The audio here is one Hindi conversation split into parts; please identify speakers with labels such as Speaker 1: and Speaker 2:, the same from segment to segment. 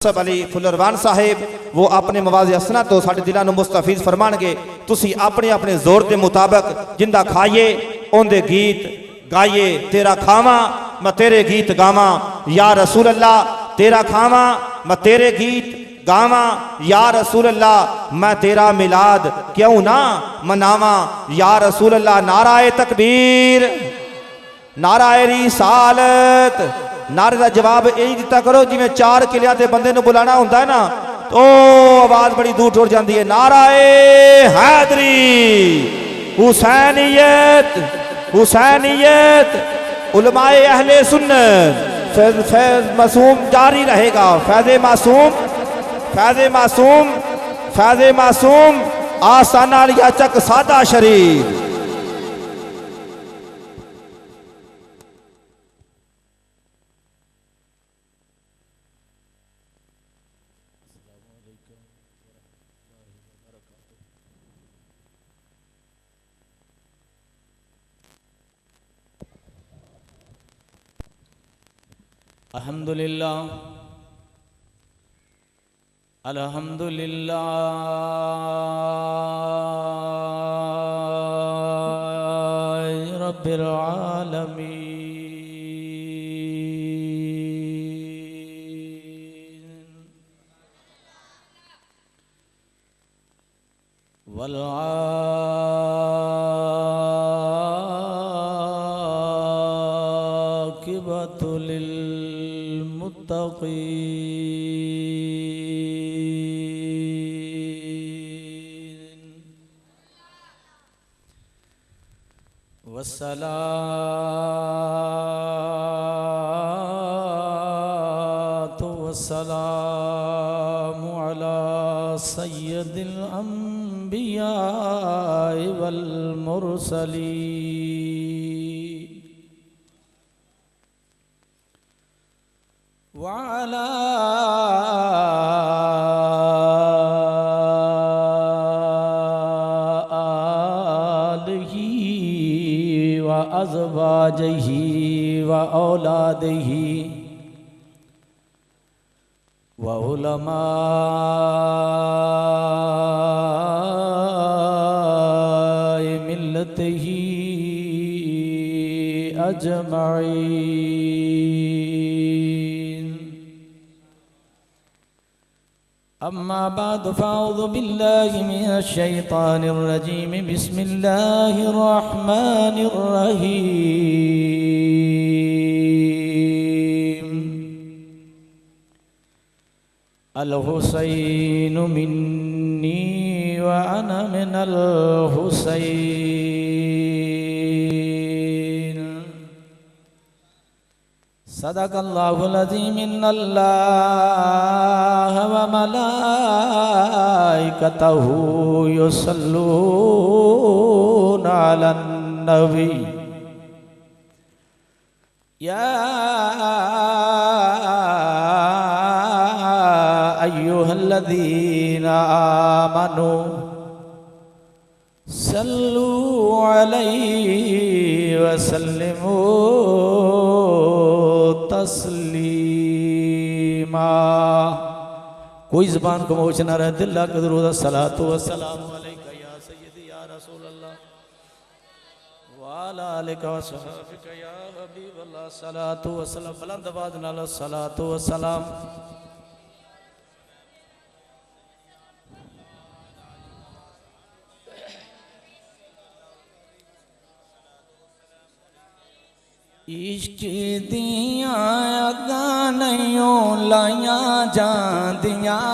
Speaker 1: अली फुलरवान साहिब वो अपने मवाज़े हसना तो साढ़े दिलों को मुस्तफीज फरमानगे। तुसी अपने अपने जोर के मुताबिक जिंदा खाइए उनके गीत गाइए। तेरा खावा मैं तेरे गीत गावा या रसूल अल्लाह, तेरा खावा मैं तेरे गीत गावा या रसूल अल्लाह, मैं तेरा मिलाद क्यों ना मनावा या रसूल अल्लाह। नाराए तकबीर, नाराए रिसालत। नारे का जवाब यही दिता करो जिमें चार किलियां ते बंदे नूं बुलाना हुंदा है ना, तो आवाज बड़ी दूर टुर जाती है। नाराए हैदरी, हुसैनियत, हुसैनियत, उलमाए अहले सुन्नत। फैज़ मासूम जारी रहेगा। फैज़े मासूम, फैज़े मासूम, फैज़े मासूम, आसाना लिया चक सादा शरीफ।
Speaker 2: अल्हम्दुलिल्लाह, अल्हम्दुलिल्लाह रब्बिल आलमीन वल आक़िबतु लिल मुत्तक़ीन वस्सलातु वस्सलामु अला सय्यदिल अंबिया वल मुरसलीन वअला आलिही व अज़वाजिही व औलादिही व उलमाए मिल्लतिही अजमईन। अम्मा बाद फ़अऊज़ु बिल्लाहि मिनश शैतानिर रजीम। बिस्मिल्लाहिर रहमानिर रहीम। अल हुसैनु मिन्नी व अना मिनल हुसैन। सदक़ल्लाहुल अज़ीम। इन्नल्लाह व मलाइकतहु युसल्लूना अलन नबी या अय्युहल्लज़ीना आमनू सल्लू अलैहि व सल्लिमू तस्लीमा। कोई ज़बान को मोच ना रहे, दिल लाके दुरूद सलातो व सलाम अलैका या सय्यदी या रसूल अल्लाह व अला आलिका व सहाबिका या हबीब अल्लाह। सलातो व सलाम बुलंद आवाज़ नाल सलातो व सलाम। इश्क दियां अगां नहियों लाइयां जांदियां,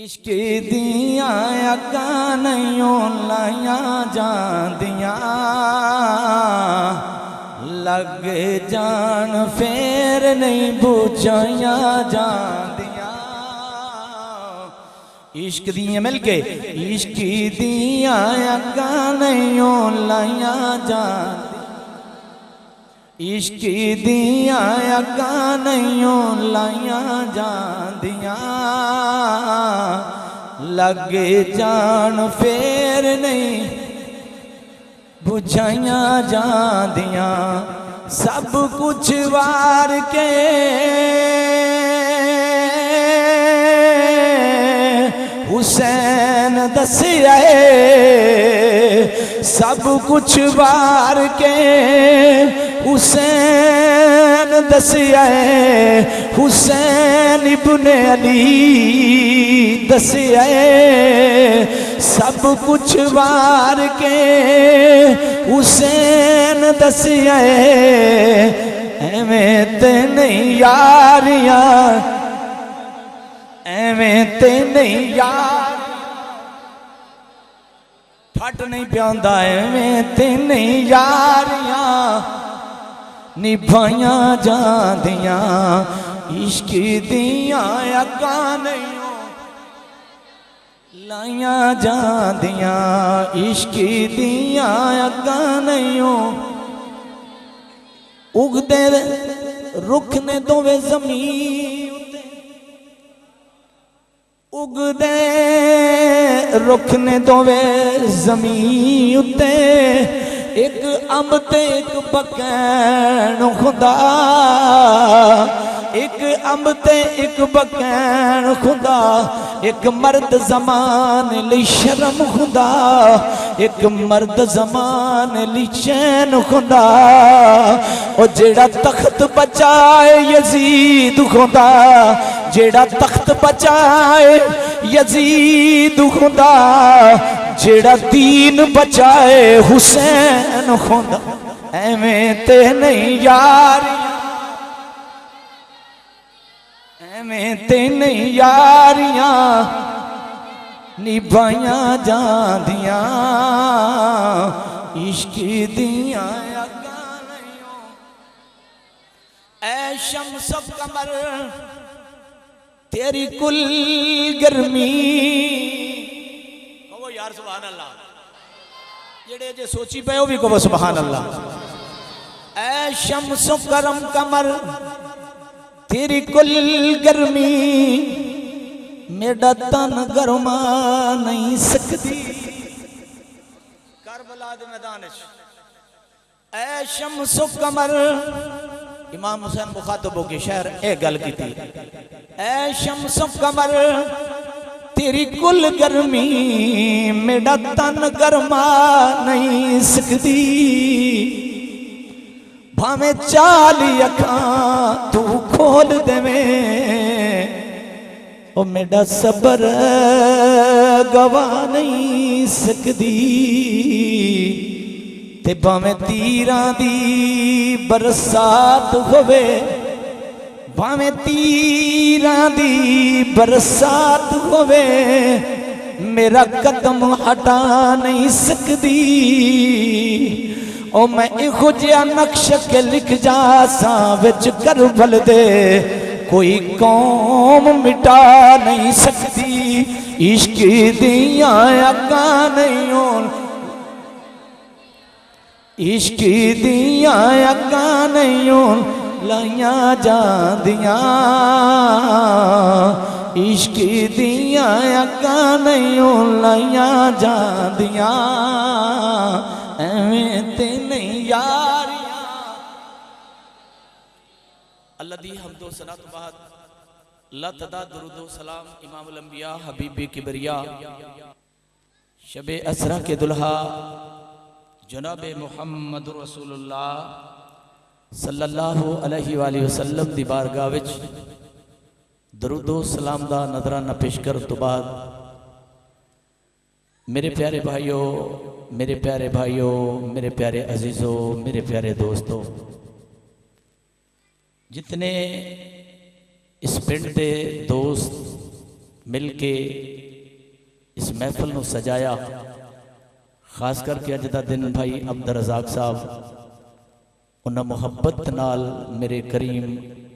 Speaker 2: इश्क दियां अगां नहियों लाइयां जांदियां। लग जान फेर नहीं बुझाइयां जांदियां। इश्क दियां मिल के इश्क दियां अगां नहियों लाइयां जांदियां, इश्क दियां अगां नहियों लाइयां जांदियां। लग जान फेर नहीं बुझाइयां जांदियां। सब कुछ वार के हुसैन दसिया सब कुछ वार के हुसैन दसिया हुसैन इब्ने अली दसिया सब कुछ वार के हुसैन दसिया एवें ते नहीं यारियां एवें ते नहीं यार फट नहीं प्यादा एवें ते नहीं यारियां निभाइया जांदियां इश्क दियां अग्गां नहीं लाइया जांदियां इश्क दियां अग्गां नहीं उगदे रुख ने दोवे जमीन उगदे रुख ने दोवे जमीन उत्ते एक अंब ते एक बकैन खुदा एक अंब ते एक बकैन खुदा एक मर्द जमान ली शर्म खुदा एक मर्द जमान ली चैन खुदा ओ जेड़ा तख्त बचाए यजीद खुदा जेड़ा तख्त बचाए यजीद खुदा जेड़ा दीन बचाए हुसैन खुदा एवें ते नहीं यार एवें ते नहीं यारियां निभाइया जांदियां इश्क दियां अग्गां नहीं ऐ शम्स कमर तेरी कुल गर्मी कहो यार सुभान अल्लाह जेड़े जे सोची पे भी कहो सुभान अल्लाह ऐ शम्स करम कमर तेरी कुल गर्मी मेरा तन गरमा नहीं सकती करबला दे मैदान ऐ शम्स कमर इमाम हुसैन मुखातबों के शहर ए गल की थी ऐ शम्स कमर तेरी कुल गर्मी मेरा तन गरमा नहीं सकती भावे चाली अखां तू खोल देवे ओ मेरा सबर गवा नहीं सकती ते भावे तीरां दी बरसात होवे भावे तीरां दी बरसात होवे मेरा कदम हटा नहीं सकती ओ मैं इहो जिहा नक्श के लिख जा सा विच करबल दे कोई कौम मिटा नहीं सकती इश्क दियां अग्गां नहीं होन इश्क दियां अग्गां नहीं होन लाइया जांदियां इश्क दियां अग्गां नहीं होन लाइया जांदियां एवें ते नहीं यारियां अल्लाह दी हमदो सना तो बाद अल्लाह तदा दुरूदो सलाम इमामुल अंबिया हबीब किबरिया शबे असरा के दुल्हा जनाब मुहम्मद रसूलुल्लाह सल्लल्लाहु अलैहि वसल्लम दी बारगाह विच दरूदो सलाम दा नजराना पेश कर तो बाद मेरे प्यारे भाइयों मेरे प्यारे भाइयों मेरे प्यारे अजीज़ों मेरे प्यारे दोस्तों जितने इस पिंड के दोस्त मिल के इस महफिल को सजाया खास करके अज का दिन भाई अब्दुल रज़ाक साहब उन्हें मुहब्बत नाल मेरे करीम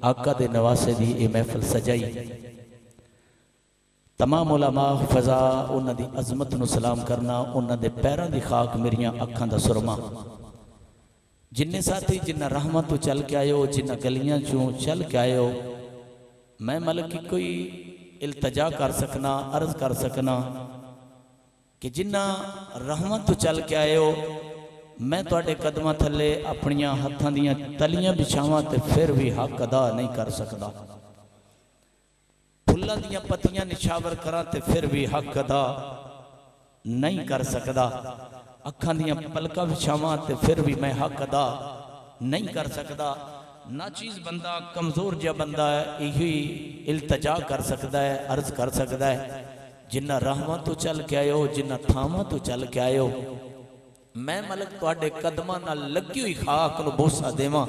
Speaker 2: आका दे नवासे दी ये महफिल सजाई तमाम उलमा फजा उन्हां दी अजमत नूं सलाम करना उन्हां दे पैरां दी खाक मेरियां अखां दा सुरमा जिन्ने साथी जिन्ना रहमत तो चल के आयो जिन्ना गलियां चों चल के आयो मैं मतलब कि कोई इल्तजा कर सकना अर्ज कर सकना कि जिन्ना रहमत तो चल के आयो मैं तुहाडे कदमां थल्ले अपनियां हत्थां दीयां तलियां बिछावां ते फिर भी हक अदा नहीं कर सकदा। फुल्लां दीयां पत्तियां निछावर करां ते फिर भी हक अदा नहीं कर सकदा। अखां दीयां पलकां बिछावां ते फिर भी मैं हक अदा नहीं कर सकदा। नाचीज़ बंदा, कमज़ोर जिहा बंदा है, यही इल्तजा कर सकता है, अर्ज कर सकता है। जिन्ना राहवां तो चल के आयो, जिन्ना थावां तो चल के आयो, मैं मलक तुहाडे कदमां नाल लगी हुई खाक नूं बोसा देवां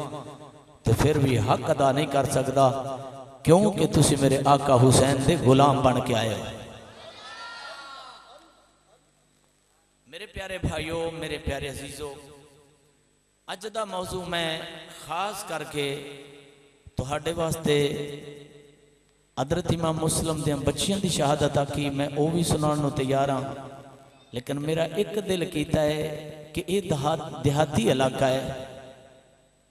Speaker 2: ते फिर भी हक अदा नहीं कर सकदा, क्योंकि तुसी मेरे आका हुसैन दे गुलाम बन के आए हो। मेरे प्यारे भाइयों, मेरे प्यारे अजीजों, अज दा मौजू मैं खास करके तुहाडे वास्ते हज़रत इमाम मुस्लिम दे बच्चियां दी शहादत आखी, मैं वो भी सुनाने नूं तैयार हाँ। लेकिन मेरा एक दिल कीता है कि ये देहाती इलाका है,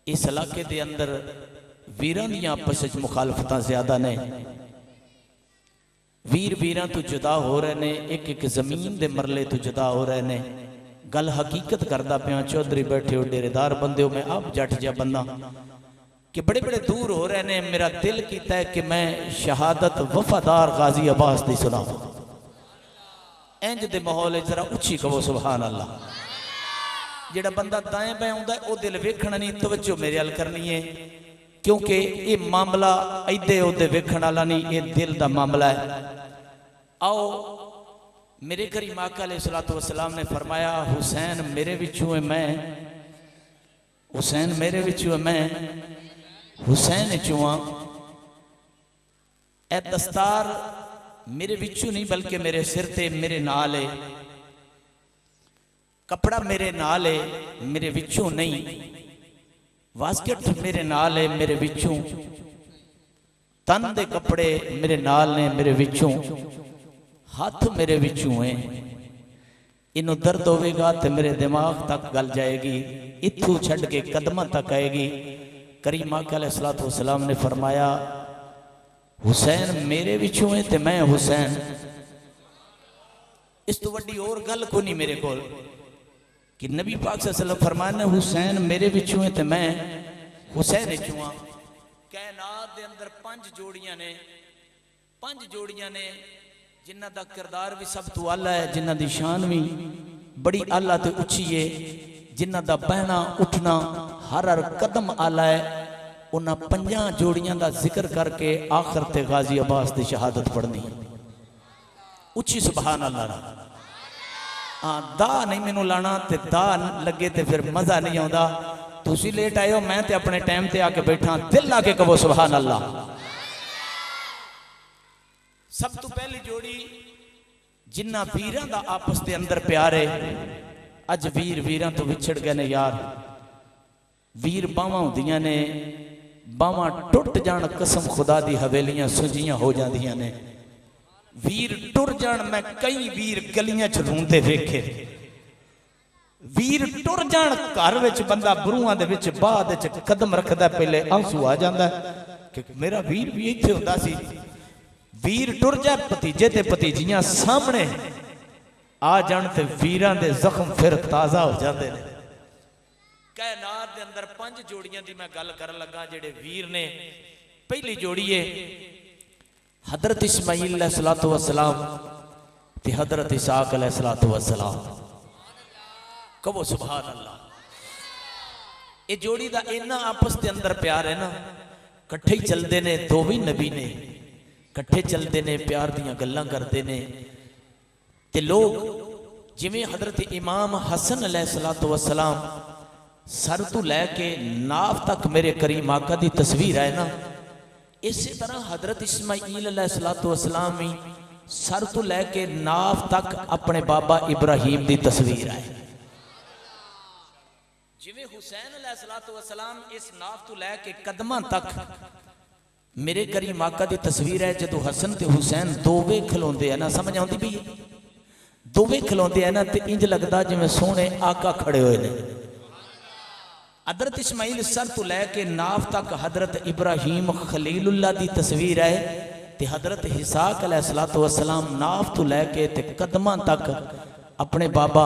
Speaker 2: इस इलाके दे अंदर वीरां दी आपस विच मुखालफतां ज़्यादा ने। वीर वीरां तो जुदा हो रहे ने, एक एक जमीन दे मरले तो जुदा हो रहे ने। गल हकीकत करदा पिया, चौधरी बैठे हो, डेरेदार बंदे हो, मैं आप जट जिहा बंदा कि बड़े बड़े दूर हो रहे ने। मेरा दिल कीता है कि मैं शहादत वफादार गाजी अब्बास दी सुनावां। इंज दे माहौल जरा उच्ची कहो सुभान अल्लाह। जिहड़ा बंदा दाएं बाएं आउंदा वो दिल वेखण नहीं, तवज्जो मेरे अल करनी है, क्योंकि ये मामला इधे उधे वेखण वाला नहीं, ये दिल दा मामला है। आओ, मेरे करीम आका अलैहिस्सलातु वस्सलाम ने फरमाया, हुसैन मेरे विचों है मैं, हुसैन मेरे विचों है मैं, हुसैन चुआ। ए दस्तार मेरे विचों नहीं बल्कि मेरे सिर ते मेरे नाल है, कपड़ा मेरे नाल है, मेरे विचों नहीं। वास्कट मेरे नाल है, मेरे विचों। तन दे कपड़े मेरे नाल ने, मेरे विचों। हाथ मेरे विचों है। इनू दर्द होवेगा तो मेरे दिमाग तक गल जाएगी, इथों छड़ के कदमां तक आएगी। करीम आका अलैहिस्सलातु वस्सलाम ने फरमाया, हुसैन मेरे विचों है ते मैं हुसैन। इस तो वड्डी और गल को नहीं मेरे कोल कि नबी पाक सल्लल्लाहु अलैहि वसल्लम फरमाने, हुसैन मेरे विचों है ते मैं हुसैन विचों हां। कायनात दे अंदर 5 जोड़ियां ने, 5 जोड़ियां ने जिन्हां दा किरदार भी सब तो आला है, जिन्हां दी शान भी बड़ी आला ते उच्ची है, जिन्हां दा बहना उठना हर हर कदम आला है। उन्हां 5 जोड़ियां दा जिक्र करके आखिर ते गाजी अब्बास दी शहादत पढ़नी उच्ची सुभान अल्लाह। हाँ, दा नहीं मैनू लाना, ते दा लगे ते फिर मजा नहीं आता। तुसी लेट आए हो, मैं ते अपने टाइम ते आके बैठा, दिल ला के कहो सुभान अल्लाह। सब तो पहली जोड़ी जिन्ना वीरां दा आपस दे अंदर प्यार है, अज वीर वीरां तो विछड़ गए ने यार। वीर बावां हुंदियां ने, बावां टुट जान कसम खुदा दी हवेलियां सुजियां हो जांदियां ने। वीर टुर जान, मैं कई वीर गलियां च रोंदे वेखे। वीर टुर जान, घर विच बंदा बरूआं दे विच बाद विच कदम रखदा, पहले आंसू आ जांदा कि मेरा वीर भी इत्थे हुंदा सी। वीर टुर जाए, भतीजे ते भतीजियां सामने आ जान ते वीरां दे जख्म फिर ताजा हो जाते हैं। कायनात दे अंदर 5 जोड़ियां दी मैं गल करन लगा जेड़े वीर ने। पहली जोड़ी है हजरत इस्माइल अलैहिस्सलातु वस्सलाम ते हजरत इसहाक अलैहिस्सलातु वस्सलाम। कहो सुभान अल्लाह। ये जोड़ी दा इन्ना आपस दे अंदर प्यार है ना, कट्ठे ही चलते ने, दो भी नबी ने, कट्ठे चलते ने, प्यार दियां गल्लां करते ने। ते लोग जिवें हजरत इमाम हसन अलैहिस्सलातु वस्सलाम सर तो लैके नाफ तक मेरे करीम आका दी तस्वीर है ना, इसी तरह हजरत इस्माइल अलैहिस्सलातु वस्सलाम भी सर तो लैके नाफ तक अपने बाबा इब्राहिम दी तस्वीर है। जिवें हुसैन अलैहिस्सलातु वस्सलाम इस नाफ तो लैके कदमां तक मेरे करीम आका दी तस्वीर है। जदों हसन ते हुसैन दोवे खलोंदे है ना, समझ आउंदी पई? दोवे खलोंदे है ना, ते इंज लगदा जिवें सोहणे आका खड़े होए ने। हजरत इस्माइल सर तो लैके नाफ तक हजरत इब्राहिम खलीलुल्लाह दी तस्वीर है, ते हजरत इसहाक अलैहिस्सलातु वस्सलाम नाफ तो लैके ते कदमां तक अपने बाबा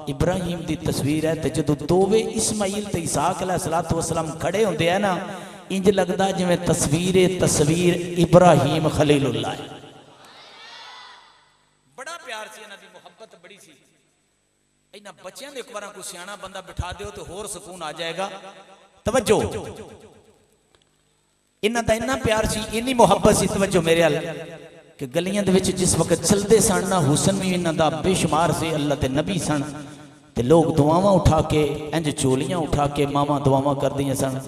Speaker 2: इब्राहिम की तस्वीर है, तो जो दोवे इस्माइल ते इसहाक अलैहिस्सलातु वस्सलाम खड़े होंदे हैं ना, इंज लगता जिवें तस्वीर इब्राहिम खलीलुल्लाह है। बड़ा प्यार सी, इन्हां दी मुहब्बत बड़ी सी। इन्हां बच्चों दे एक बार कोई सियाना बंदा बिठा दिओ तो होर सुकून आ जाएगा। तवज्जो, इन्हां दा इन्ना प्यार सी, इन्नी मुहब्बत सी। तवज्जो मेरे अल कि गलियां दे विच जिस वक्त चलते सन ना, हुसन भी इन्हां दा बेशुमार से। अल्लाह ते नबी सन ते लोग दुआवां उठा के, इंज चोलियां उठा के मावां दुआवां करदियां सन।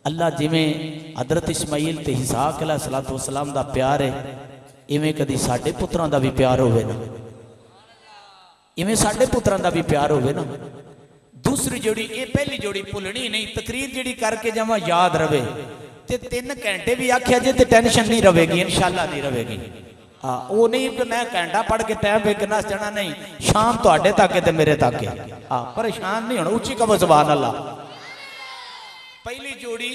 Speaker 2: अल्लाह जिवें हजरत इस्माइल ते इसहाक अलैहिस्सलातु वस्सलाम दा प्यार है, इवें कदी साडे पुत्रां दा भी प्यार होवे ना, इवें साडे पुत्रां दा भी प्यार होवे ना। दूसरी जोड़ी, ये पहली जोड़ी भुलनी नहीं। तकरीर जिहड़ी करके जावां याद रवे ते 3 घंटे भी आख्या जे ते टेंशन नहीं रहेगी, इंशाअल्लाह नहीं रहेगी। हाँ, वो नहीं कि मैं घंटा पढ़ के टाइम पे नस जाना, नहीं। शाम तुहाडे तक है ते मेरे तक है। हाँ, परेशान नहीं होना। उच्ची कहो सुभान अल्लाह। पहली जोड़ी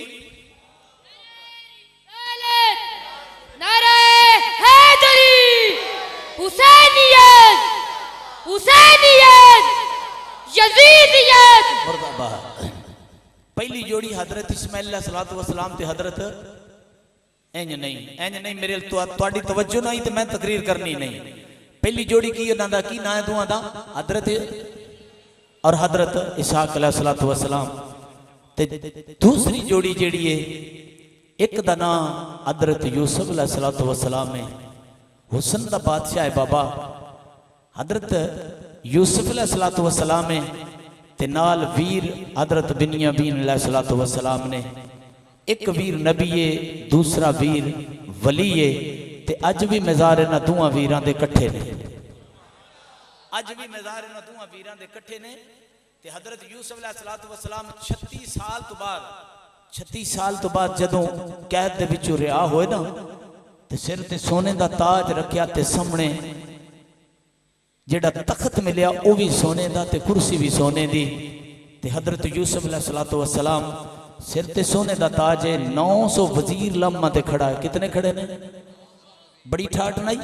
Speaker 3: नारे हैदरी, हुसैनियत, हुसैनियत, यजीदियत।
Speaker 2: मुर्दाबाद। पहली जोड़ी हजरत इस्माइल अलैहिस्सलातु वस्सलाम ते हजरत इंज नहीं मेरे तुहाडी तवज्जो नहीं तो मैं तकरीर करनी नहीं। पहली जोड़ी की उन्हां दा की नाम है दोवां दा? हजरत और हजरत इसहाक अलैहिस्सलातु वस्सलाम। ते दूसरी जोड़ी जिहड़ी है, एक दा नाम हजरत यूसुफ अलैहिस्सलातु वस्सलाम है। हुसन दा बादशाह है बाबा हजरत यूसुफ अलैहिस्सलातु वस्सलाम है, ते नाल वीर हजरत बिन्यामीन अलैहिस्सलातु वस्सलाम ने। एक वीर नबी है, दूसरा वीर वली है। ते अज भी मज़ार इन्हां दोवां वीरां दे इकट्ठे ने। अज भी मज़ार इन्हां दोवां वीरां दे इकट्ठे ने। ते हजरत यूसुफ अलैहिस्सलातु वस्सलाम 36 साल तो बाद जदों कैद दे विचों रिहा होए ना, ते सिर ते सोने दा ताज रखिया, ते सामने जेड़ा तख्त मिलिया वो भी सोने दा, ते कुर्सी भी सोने दी। ते हजरत यूसुफ अलैहिस्सलातु वस्सलाम सिर ते सोने दा ताज है। 900 वजीर लम्मा ते खड़ा है। कितने खड़े ने? बड़ी ठाठ नहीं?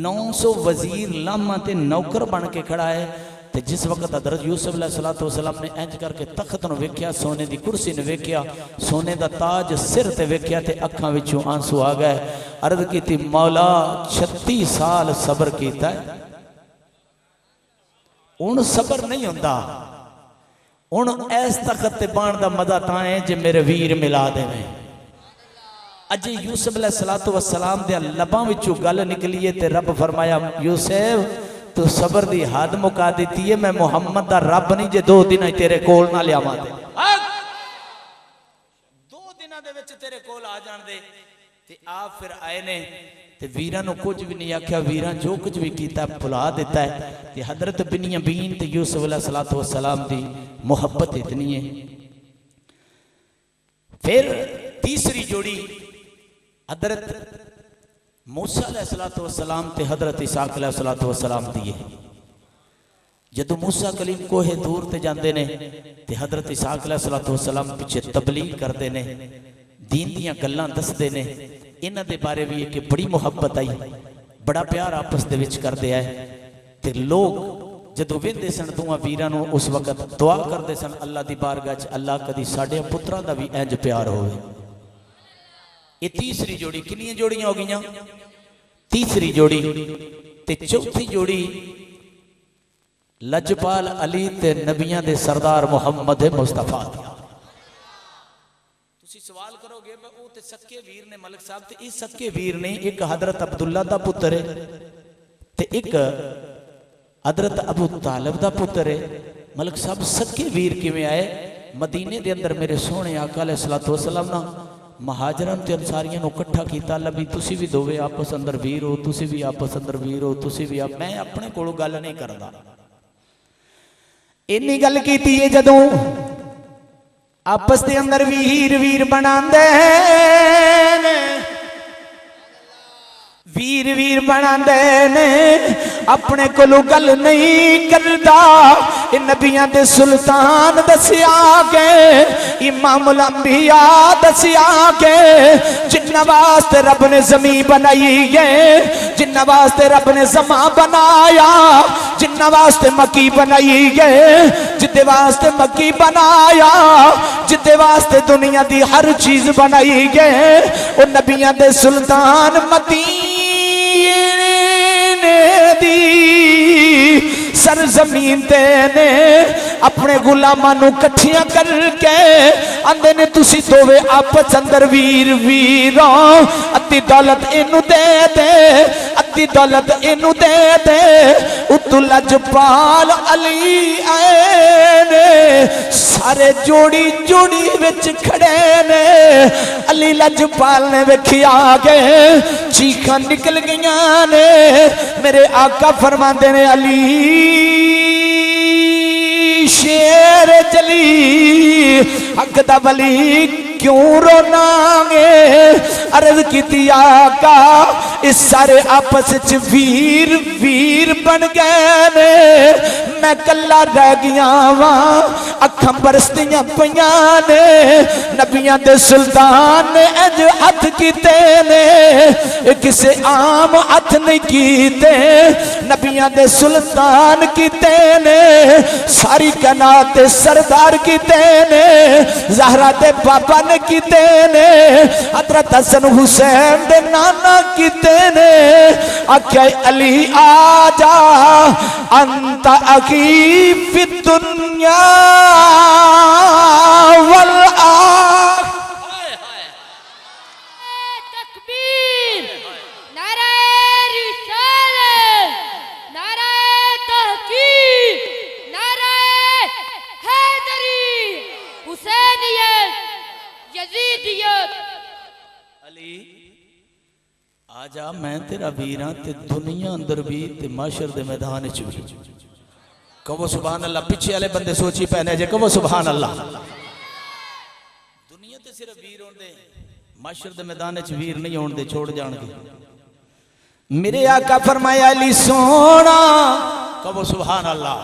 Speaker 2: 900 वजीर लम्मा ते नौकर बन के खड़ा है। ते जिस वक्त हजरत यूसुफ अलैहिस्सलातु वस्सलाम ने इंज करके तख्त नूं वेख्या, सोने दी कुर्सी नूं वेख्या, सोने दा ताज सिर ते वेख्या, ते अखां विचों आंसू आ गए। अर्ज कीती, मौला 36 साल सबर कीता है, हुण सबर नहीं होंदा। हुण इस तख्त ते बाण दा मजा तां है जे मेरे वीर मिला देवें। अज यूसुफ अलैहिस्सलातु वस्सलाम दे लबां विचों गल निकली है, ते रब फरमाया, यूसुफ तू सबर दी हद मुका दी है। मैं मुहम्मद दा रब नहीं जे 2 दिन तेरे कोल ना लियावां। 2 दिनां दे विच तेरे कोल आ जाण दे। ते आप फिर आए ने, ते वीरां नूं कुछ भी नहीं आख्या। वीरां जो कुछ भी कीता भुला दिता है। ते हजरत बिन्यामीन ते यूसुफ अलैहिस्सलातु वस्सलाम दी मुहब्बत इतनी है। फिर तीसरी जोड़ी हजरत मूसा अलैहिस्सलातु वस्सलाम ते हजरत इसहाक अलैहिस्सलातु वस्सलाम दी है। जदों मूसा कलीम कोहे दूर ते जांदे ने, ते हजरत इसहाक अलैहिस्सलातु वस्सलाम पिछे तबलीग करते ने, दीन दियां गल्लां दसदे ने। इन्हां दे बारे भी एक बड़ी मुहब्बत आई, बड़ा प्यार आपस दे विच करदे आए। ते लोग जदों वेंदे सन दोवां वीरां नूं, उस वक्त दुआ करदे सन अल्लाह दी बारगाह च, अल्लाह कदी साडे पुत्रां दा भी इंज प्यार होवे। ये तीसरी जोड़ी। कितनी जोड़ियां हो गई? तीसरी जोड़ी। ते चौथी जोड़ी लजपाल अली ते नबियां दे सरदार मुहम्मद मुस्तफा। तुसी सवाल करोगे वो ते सक्के वीर ने मलिक साहब, ते इस सक्के वीर ने एक हजरत अब्दुल्ला दा पुत्र है, ते एक हजरत अबू तालिब दा पुत्र है। मलिक साहब सक्के वीर किवें आए? मदीने दे अंदर मेरे सोहने आका अलैहिस्सलातु वस्सलाम ना महाजरन ते अंसारियां नूं इकट्ठा कीता। लभी तुसी भी दोवे आपस अंदर वीर हो, तुसी भी आपस अंदर वीर हो, तुसी भी मैं अपने कोलों गल नहीं करदा। इन्नी गल कीती है जदों आपस दे अंदर वीर वीर बनांदे ने, वीर वीर बनांदे ने। अपने कोलों गल नहीं करता। नबियां दे सुल्तान दसिया के इमामुल अंबिया दसिया के जिन्ना वास्ते रब ने जमीन बनाई है, जिन्ना वास्ते रब ने समा बनाया, जिन्ना वास्ते मक्की बनाई है, जिदे वास्ते मक्की बनाया, जिदे वास्ते दुनिया दी हर चीज बनाई है, वो नबियां दे सुल्तान मदीने दी सरजमीन ते ने अपने गुलामां नू कट्ठियां करके आंदे ने तुसी दोवे आपस अंदर वीर वीरों अद्धी दौलत इनू दे दे, अद्धी दौलत इनू दे दे। उतु लजपाल अली आए ने सारे जोड़ी जोड़ी विच खड़े ने। अली लजपाल ने वेखिया गए चीखां निकल गईयां ने। मेरे आका फरमांदे ने अली शेर जली हक दा वली क्यों रोनांगे। अर्ज की आका इस सारे आपस च वीर वीर बन गए ने, मैं कला रह गया वा अखां बरसदियां पईयां ने। नबियां दे सुल्तान ने अज हथ कीते ने, किसे आम हथ नहीं कीते, नबियां दे सुल्तान कीते ने, सारी कायनात दे सरदार कीते ने, ज़हरा दे पापा ने कीते ने, हज़रत हसन हुसैन दे नाना कीते ने। आख्या अली आजा अंत अखी फि दुनिया वल
Speaker 3: तकबीर, नारे रिसालत, नारे तहकीक, नारे हैदरी, हुसैनियत, यजीदियत।
Speaker 2: अली आजा मैं तेरा वीर हाँ ते दुनिया अंदर भी ते माशर दे मैदान च भी। कहो सुभान अल्लाह। पीछे वाले बंदे सोची पैने जे कहो सुभान अल्लाह। दुनिया ते सिर्फ वीर होंदे, माशर दे मैदान च वीर नहीं होंदे, छोड़ जाणगे। मेरे आका फरमाया अली सोना कहो सुभान अल्लाह।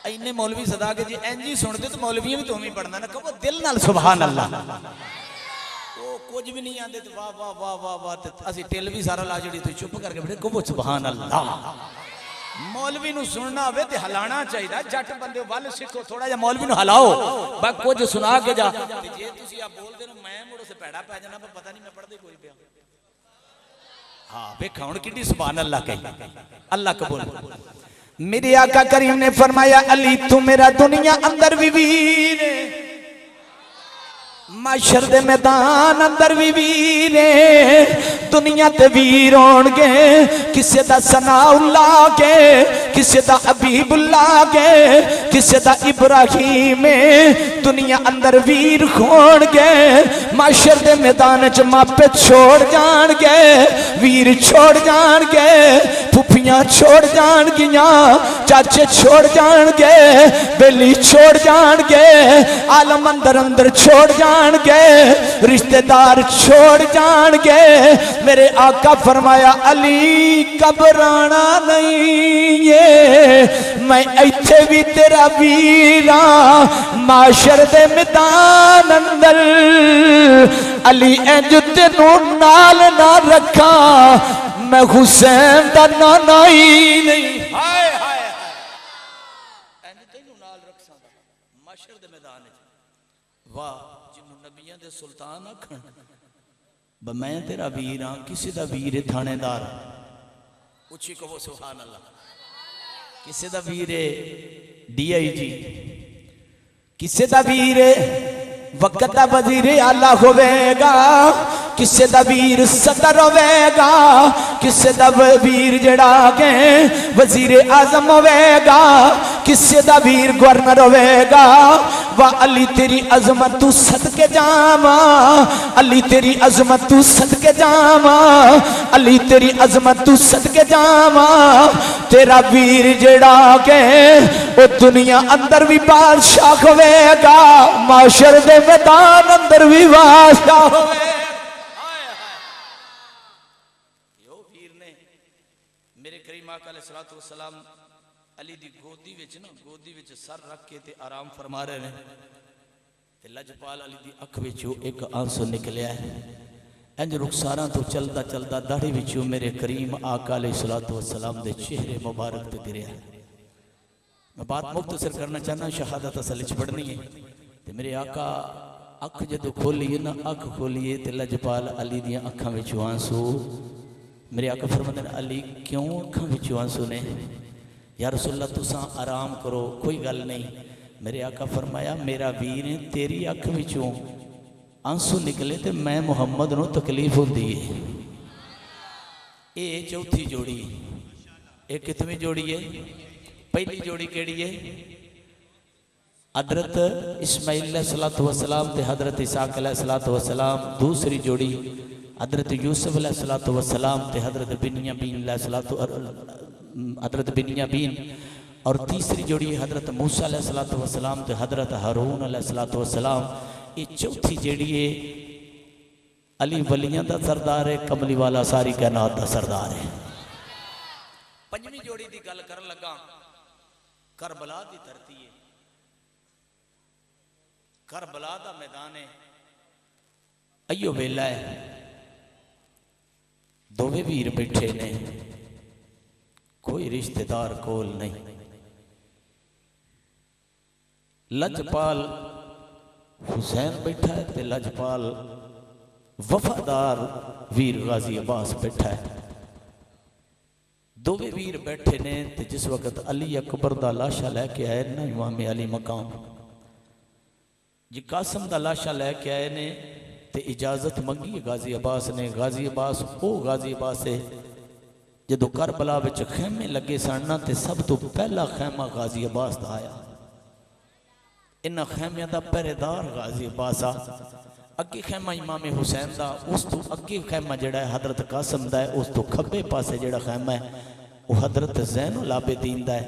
Speaker 2: इन्ने मौलवी सदा के जी इंज ही सुनते तो मौलवियां भी तो ही पढ़ना ना। कहो दिल नाल सुभान अल्लाह। कुछ भी नहीं आते तो वाह वाह वाह वाह वाह असि टिल भी सारा ला जड़ी तू चुप करके बैठे कहो सुभान अल्लाह। मौलवी नु सुनना होवे ते हिलाना चाहिए। जट बंदे वल सीखो थोड़ा जा मौलवी नु हिलाओ बस कुछ सुना के जा। ते जे तुसी आ बोलदे नो मैं मुड़ो से पैड़ा पै जाना पर पता नहीं मैं पढ़दे कोई पिया। हां वेख हुन किड्डी सुभान अल्लाह कही। अल्लाह कबूल। मेरे आका करीम ने फरमाया अली तू मेरा दुनिया अंदर भी वीर है, माशर दे मैदान अंदर भी वीर है। दुनिया ते वीर होणगे किसे दा सनाउल्लाह के, किसे दा हबीबुल्लाह के, किसे दा इब्राहीम है। दुनिया अंदर वीर होणगे, माशर दे मैदान च मापे छोड़ जाणगे, वीर छोड़ जाणगे, फुफियां छोड़ जाणगियां, चाचे छोड़ जाणगे, बेली छोड़ जाणगे, आलम अंदर अंदर छोड़ जाणगे, रिश्तेदार छोड़ जाणगे। मेरे आका फरमाया अली घबराना नहीं है, मैं इत्थे भी तेरा वीर हां माशर दे मैदान अंदर। अली इंज तेनू नाल ना रखा मैं हुसैन दा नाना ही नहीं। हाय हाय इंज तेनू नाल रख सकदा माशर दे मैदान च। वाह जिन्नू नबियां दे सुल्तान आखण मैं तेरा वीर हाँ, किसी दा वीर है थानेदार। उची कहो सुभान अल्लाह। किसी दा वीर है DIG, किसी दा वीर है वक्त दा वजीर आला होवेगा, किसी दा वीर सदर होवेगा, किसी दा वीर जड़ा के वजीर आजम होवेगा, किसी दा वीर गवर्नर होवेगा। वाह अली तेरी अजमत तू सदके जावा, अली तेरी अजमत तू सदके जावा, अली तेरी अजमत तू सदके जावा। तेरा वीर जड़ा के वो दुनिया अंदर भी बादशाह होवेगा, माशर दे मैदान अंदर भी बादशाह होवेगा। यो वीर ने मेरे करीम आका अलैहिस्सलातु वस्सलाम अली दी गोदी विच ना गोदी विच सर रख के ते आराम फरमा रहे ने ते लजपाल अली दी अख विचों एक आंसू निकलिया है। इंज रुखसारां तो चलदा चलदा दाढ़ी विचों मेरे करीम आका अलैहिस्सलातु वस्सलाम दे चेहरे मुबारक ते गिरिया। मैं बात मुख्तसर करना चाहना, शहादत असल च पढ़नी है। ते मेरे आका अख जदों खोलीए ना अख खोलीए ते लजपाल अली दियां अखां विचों आंसू। मेरे आका फरमाते हैं अली क्यों अखां विचों आंसू ने? या रसूलल्लाह तुसां आराम करो कोई गल नहीं। मेरे आका फरमाया मेरा वीर है तेरी अख विचों आंसू निकले तो मैं मुहम्मद नूं तकलीफ होंदी है। ये चौथी जोड़ी, एक कितनी जोड़ी है? पहली जोड़ी केड़ी है? हजरत इस्माइल अलैहिस्सलातु वस्सलाम ते हजरत इसहाक अलैहिस्सलातु वस्सलाम। दूसरी जोड़ी हजरत यूसुफ अलैहिस्सलातु वस्सलाम ते हजरत बिन्यामीन। और तीसरी जोड़ी हजरत मूसा अलैहिस्सलातु वस्सलाम ते हजरत हारून अलैहिस्सलातु वस्सलाम। ये चौथी जेड़ी है अली वलियां दा सरदार है, कमली वाला सारी कायनात दा सरदार है। पंजवीं जोड़ी की गल कर लगा, करबला की धरती है, करबला का मैदान है। अयो वेला है, दोवे वीर बैठे ने, कोई रिश्तेदार कोल नहीं। लजपाल हुसैन बैठा है ते लजपाल वफादार वीर गाजी अब्बास बैठा है। दोवे वीर बैठे ने ते जिस वक्त अली अकबर दा लाशा लैके आए ना इमाम अली मकाम जी कासम दा लाशा लैके आए ने ते इजाजत मंगी गाजी अब्बास ने। गाजी अब्बास वो गाजी अब्बास है जदों करबला विच खैमे लगे सन ते सब तो पहला खैमा गाजी अब्बास दा आया। इन्हां खैमियां दा पहरेदार गाजी अब्बास आ। अगे खैमा इमाम हुसैन दा, उस तो अगे खैमा जिहड़ा है हजरत कासम दा है, उस तो खब्बे पासे जिहड़ा खैमा है वो हजरत ज़ैनुल आबिदीन दा है।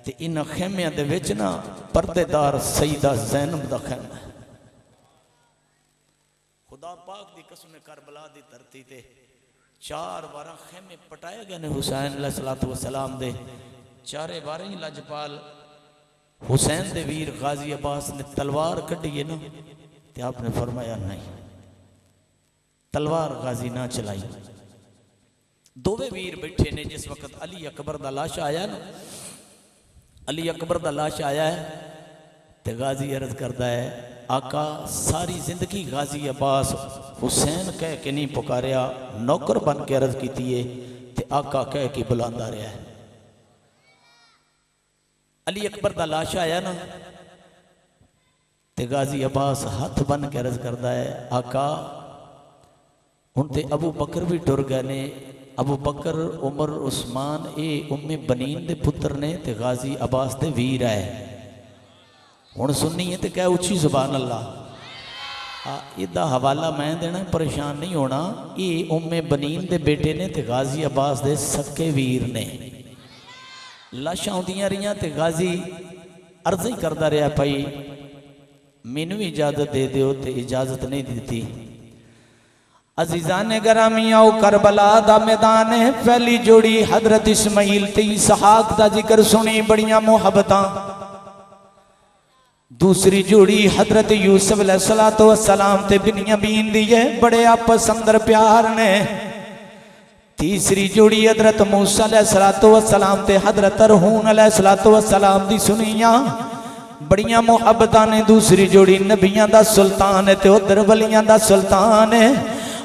Speaker 2: ते इन्हां खैमियां दे विच ना पर्देदार सईदा ज़ैनब दा खैमा है। खुदा पाक दी कसम करबला दी धरती ते 4 बार खैमे पटाए गए ने हुसैन अलैहिस्सलातु वस्सलाम दे। 4 बार ही लजपाल हुसैन दे वीर गाजी अब्बास ने तलवार कढ़ी ना ते आपने फरमाया नहीं, तलवार गाजी ना चलाई। दोवे वीर बैठे ने। जिस वक्त अली अकबर दा लाश आया ना, अली अकबर दा लाश आया है ते गाजी अर्ज करता है आका सारी जिंदगी गाजी अब्बास हुसैन कह के नहीं पुकारिया, नौकर बन के अर्ज की ते आका कह के बुलांदा रहा है। अली अकबर दा लाश आया ना ते गाजी अब्बास हाथ बन के अर्ज करता है आका हुण ते अबू बकर भी टुर गए ने। अबू बकर उमर उस्मान ये उम्मे बनीन दे पुत्र ने ते गाजी अब्बास दे वीर है। हुण सुननी है तो कह उच्ची सुभान अल्लाह। इदा हवाला मैं देना, परेशान नहीं होना। ये उम्मे बनीन दे बेटे ने ते गाजी अब्बास दे सक्के वीर ने। लाशां आउंदियां रहियां ते गाजी अर्ज ही करता रहा भाई मैनू भी इजाजत दे दिओ ते इजाजत नहीं दी। अजीज़ान गरामी आओ करबला दा मैदान है। पहली जोड़ी हजरत इस्माइल ते इसहाक दा जिक्र सुनी बड़ियां मुहब्बतां। दूसरी जोड़ी हजरत यूसुफ अलैहिस्सलातु वस्सलाम ते बिन्यामीन दी है, बड़े आपस अंदर प्यार ने। तीसरी जोड़ी हजरत मूसा अलैहिस्सलातु वस्सलाम ते हजरत हारून अलैहिस्सलातु वस्सलाम दी सुनिया, बड़ियां मुहब्बतां ने। दूसरी जोड़ी नबियां दा सुल्तान है ते उधर वलियां दा सुल्तान है,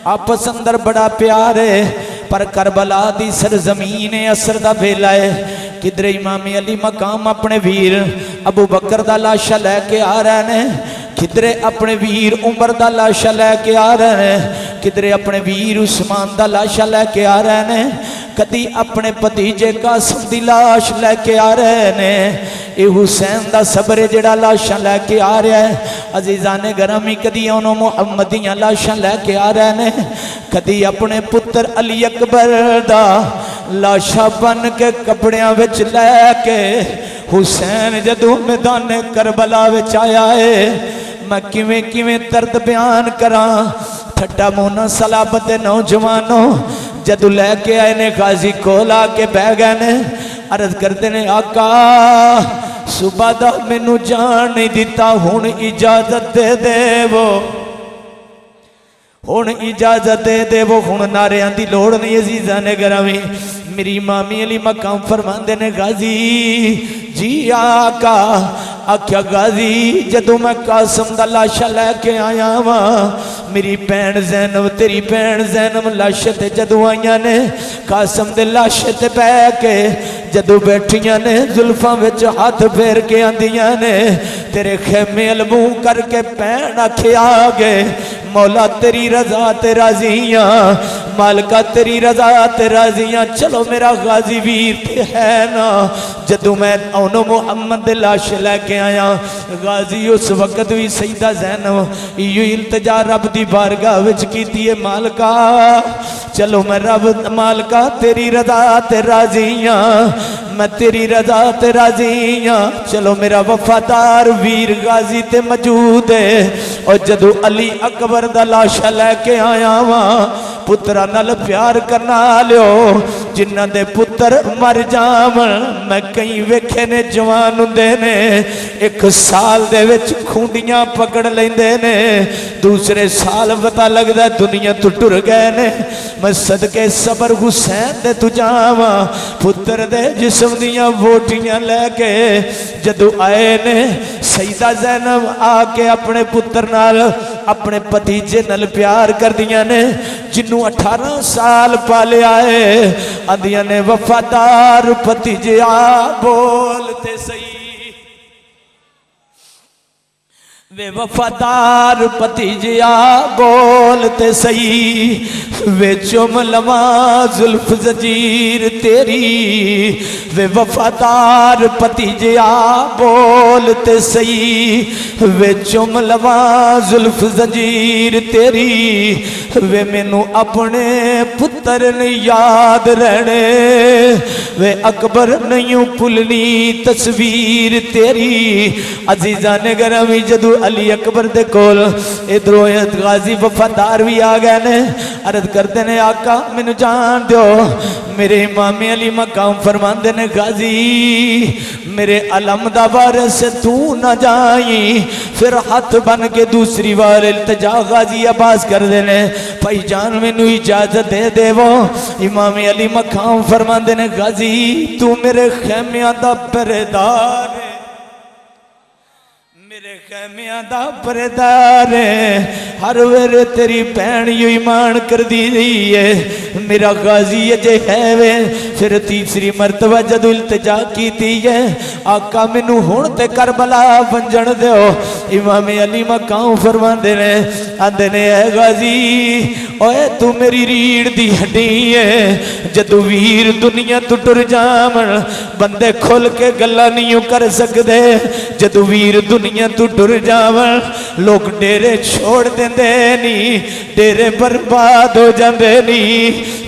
Speaker 2: आपस अंदर बड़ा प्यार है। पर करबला दी सरजमीन है, असर दा वेला है। किधरे इमाम अली मकाम अपने वीर अबू बकर दा लाशा लैके आ रहे ने, किधरे अपने वीर उमर दा लाशा लैके आ रहे ने, किधरे अपने वीर उस्मान दा लाशा लैके आ रहे ने, कदी अपने भतीजे कासिम दी लाश लैके आ रहे ने। ये हुसैन दा सबरे जिहड़ा लाशा लैके आ रहा है। अजीज़ाने गरामी कदी उन्होंने मुहम्मद दियां लाशां लैके आ रहे ने, कदी अपने पुत्र अली अकबर दा लाशा बन के कपड़ियां विच लैके हुसैन जदों मैदान करबला विच आया है। मैं किवें किवें दर्द बयान करा। ठट्टा मोना सलाबत नौजवानों जदू लैके आए ने गाजी कोल आके बह गए ने अर्ज करते ने आका सुबह दा मैनू जान नहीं दिता हुण इजाजत दे देवो हुण इजाजत दे देवो हुण नारियां दी लोड़ नहीं अजीज़ा ने गरामी मेरी मामी अली मकाम फरमांदे ने गाजी जी आका आख्या गाजी जदों मैं कासम दा लाशा लैके आया वा मेरी भैन जैनब तेरी भैन जैनब लाशे ते जदों आईयां ने कासम दे लाशे ते बह के जदों बैठियां ने जुल्फां विच हाथ फेर के आंदियां ने तेरे खेमे अल मूंह करके भैन आखे आ गए मौला तेरी रजा ते राजियां मालका तेरी रजा ते राजियां चलो मेरा गाजी वीर ते है ना जदों मैं ओनो मुहम्मद दे लाश लैके आया गाजी उस वक्त भी सईदा ज़ैनब इयो इल्तिजा रब दी बारगाह विच कीती है मालका चलो मैं रब मालका तेरी रजा ते राजियां मैं तेरी रजा ते राजियां चलो मेरा वफादार वीर गाजी ते मौजूद है और जदों अली अकबर दा लाशा लैके आया वा पुत्रा नाल प्यार करना लियो जिन्हां दे पुत्र मर जावन मैं कई वेखे ने जवान हुंदे ने एक साल दे विच खूंडियां पकड़ लैंदे ने दूसरे साल पता लगदा दुनिया तो टुर गए ने मैं सदके सबर हुसैन दे तू जावां पुत्र दे जिस्म दियां वोटियां लैके जदों आए ने सईदा ज़ैनब आके अपने पुत्र नाल अपने भतीजे नाल प्यार कर दियां ने जिन्नू 18 साल पालिया है आंदियां ने वफादार भतीजे आ बोलते सही वे वफादार भतीजिया बोलते सही वे चुम लवा जुल्फ जंजीर तेरी वे वफादार भतीजिया बोलते सही वे चुम लवा जुल्फ जंजीर तेरी वे मैनू अपने पुत्र ने याद रहने वे अकबर नहीं भुलनी तस्वीर तेरी अजीजा ने गरमी जदू अली अकबर दे कोल इधरों गाजी वफादार भी आ गए ने अर्ज करते ने आका मैनू जान दो मेरे इमामे अली मकाम फरमांदे ने गाजी मेरे अलम दा वारिस तू ना जाई फिर हाथ बन के दूसरी बार इल्तिजा गाजी अब्बास कर देने भाई जान मैनू इजाजत दे देवो इमामे अली मकाम फरमांदे ने गाजी तू मेरे खैमिया दा पहरेदार मेरे खैमिया दा पहरेदार हर वेरे तेरी भैन यू ईमान कर दी रही है मेरा गाजी अजे है वे फिर तीसरी मरतबा जदों इल्तिजा कीती है आका मैनू हुण ते करबला वंजण दो इमामे अली मकाम फरमांदे ने आंदे ने ऐ गाजी ओए तू मेरी रीढ़ दी हड्डी है जदों वीर दुनिया तो टुर जावन बंदे खुल के गल्लां नहीं कर सकदे जदों वीर दुनिया तू टुर जावन लोग डेरे छोड़ देंदे नी डेरे बर्बाद हो जांदे नी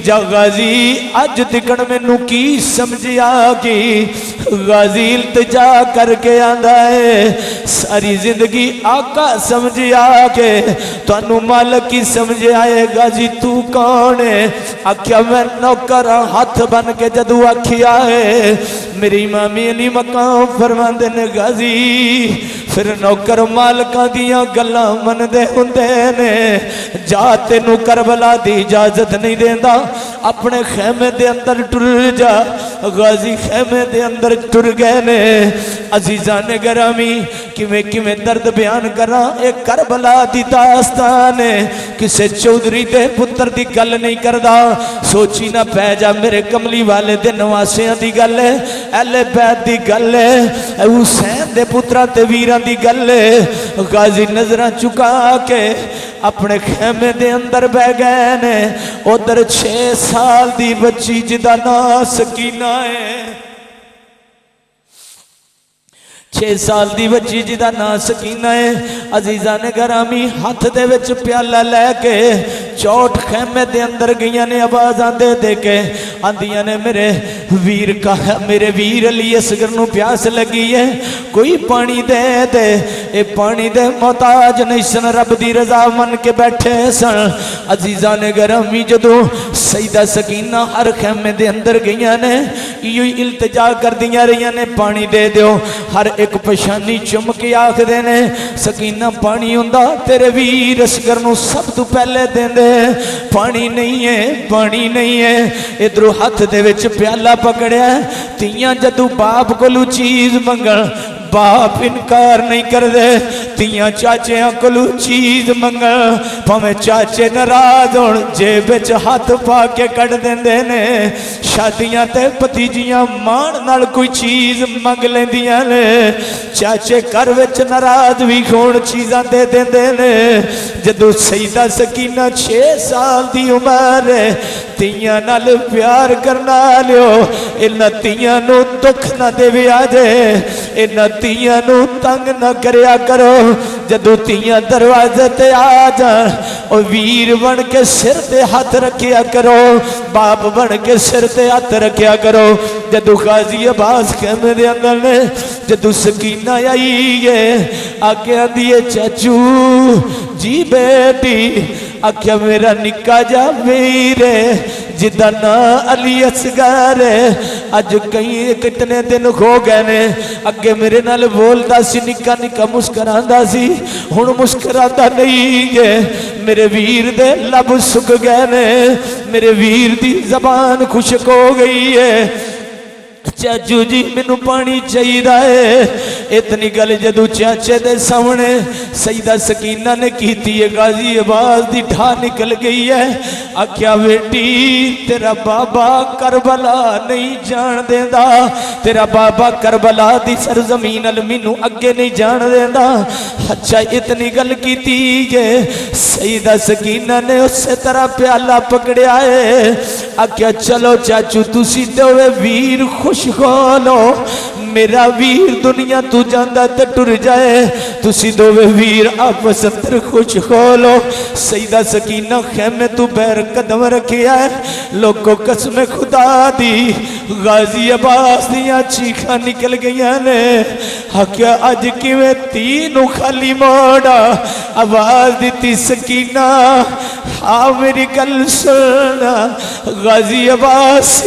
Speaker 2: जा गाजी अज तिकण मैनू की समझिया कि गाजी इल्तिजा करके आंदा है सारी जिंदगी आका समझिया के तुहानू मालिक की समझ आए गाजी तू कौन है आख्या मैं नौकर हाथ बन के जदू आखिया है मेरी मामी अली मकाम फरमांदे ने गाजी फिर नौकर मालका दियां गल्लां मनदे हुंदे ने जा तेनू करबला दी इजाजत नहीं देंदा अपने खैमे दे अंदर टुर जा गाजी खैमे दे अंदर टुर गए ने अजीजा ने गरामी किवें किवें दर्द बयान करा एक करबला दी दास्तान है किसे चौधरी दे पुत्र दी गल नहीं करदा सोची ना पै जा मेरे कमली वाले दे नवासियां दी गल है अहले बैत दी गल है हुसैन दे पुत्रा ते वीरां दी गल है गाजी नजरां चुका के अपने खेमे दे अंदर बह गए ने उधर 6 साल दी बच्ची जिदा नाम सकीना है 6 साल दी बच्ची जिदा नाम सकीना है अजीजा ने गरामी हाथ दे विच प्याला लैके चौट खैमे दे अंदर गईयां ने आवाज़ आंदे दे के आंदियां ने मेरे वीर का मेरे वीर अली असगर नूं प्यास लगी है कोई पानी दे दे। ये पानी दे मोहताज नहीं सन रब दी रजा मन के बैठे सन। अजीज़ा ने गरामी जदों सईदा सकीना हर खैमे दे अंदर गईयां ने इयो इल्तिजा कर दियां रहियां ने पानी दे दो। हर एक पेशानी चुम के आखदे ने सकीना पानी हुंदा तेरे वीर असगर नूं सब तो पहले देंदे। पानी नहीं है पानी नहीं है। इधरों हथ दे विच प्याला पकड़िया तियां जदों बाप कोलों चीज़ मंगण बाप इनकार नहीं कर दे। तियां चाचियां कोलों चीज़ मंगण भावें चाचे नाराज होण जेब विच हथ पा के कढ़ देंदे ने। शादियां ते भतीजियां मान नाल कोई चीज़ मंग लैंदियां ने। चाचे घर विच नाराज भी होण चीज़ां दे देंदे ने। जदों सईदा सकीना 6 साल दी उम्र तियां नाल प्यार करना लियो। इन्हां तियां नूं दुख ना देविया जे इन्हां तियां नूं तंग ना करया करो। जदों तियां दरवाजे ते आ जाण और वीर बन के सिर ते हाथ रखिया करो बाप बन के सिर ते हाथ रखिया करो। जदों गाजी अब्बास खैमे दे अंदर ने जदों सकीना आई है आके आंदी है चाचू जी बेटी आख्या मेरा निक्का जा वीर जिदा ना अली असगर अज कई कितने दिन हो गए ने। अगे मेरे नाल बोलता सी निक्का निक्का मुस्कुरांदा सी हुण मुस्कुरांदा नहीं है। मेरे वीर दे लब सुक गए ने मेरे वीर दी जबान खुशक हो गई है। चाचू जी मैनू पानी चाहिए है। इतनी गल जदों चाचे दे सामने सईदा सकीना ने की है गाजी अब्बास दी ठा निकल गई है। आख्या बेटी तेरा बाबा करबला नहीं जान देंदा तेरा बाबा करबला दी सरजमीन अल मैनू अगे नहीं जान देंदा। अच्छा इतनी गल की है सईदा सकीना ने उस तरह प्याला पकड़िया है। आख्या चलो चाचू तुसी दोवे वीर खुश हो लो मेरा वीर दुनिया तू जांदा ते टुर जाए तुसी दोवे वीर आपस अंदर खुश हो लो। सईदा सकीना खैमे तू पैर कदम रखिया है। लोगों कसम खुदा दी गाजी अब्बास दियां चीखां निकल गईयां ने। आख्या अज किवें धी नूं खाली मोड़ा आवाज दी सकीना हाँ मेरी गल सुन गाजी अब्बास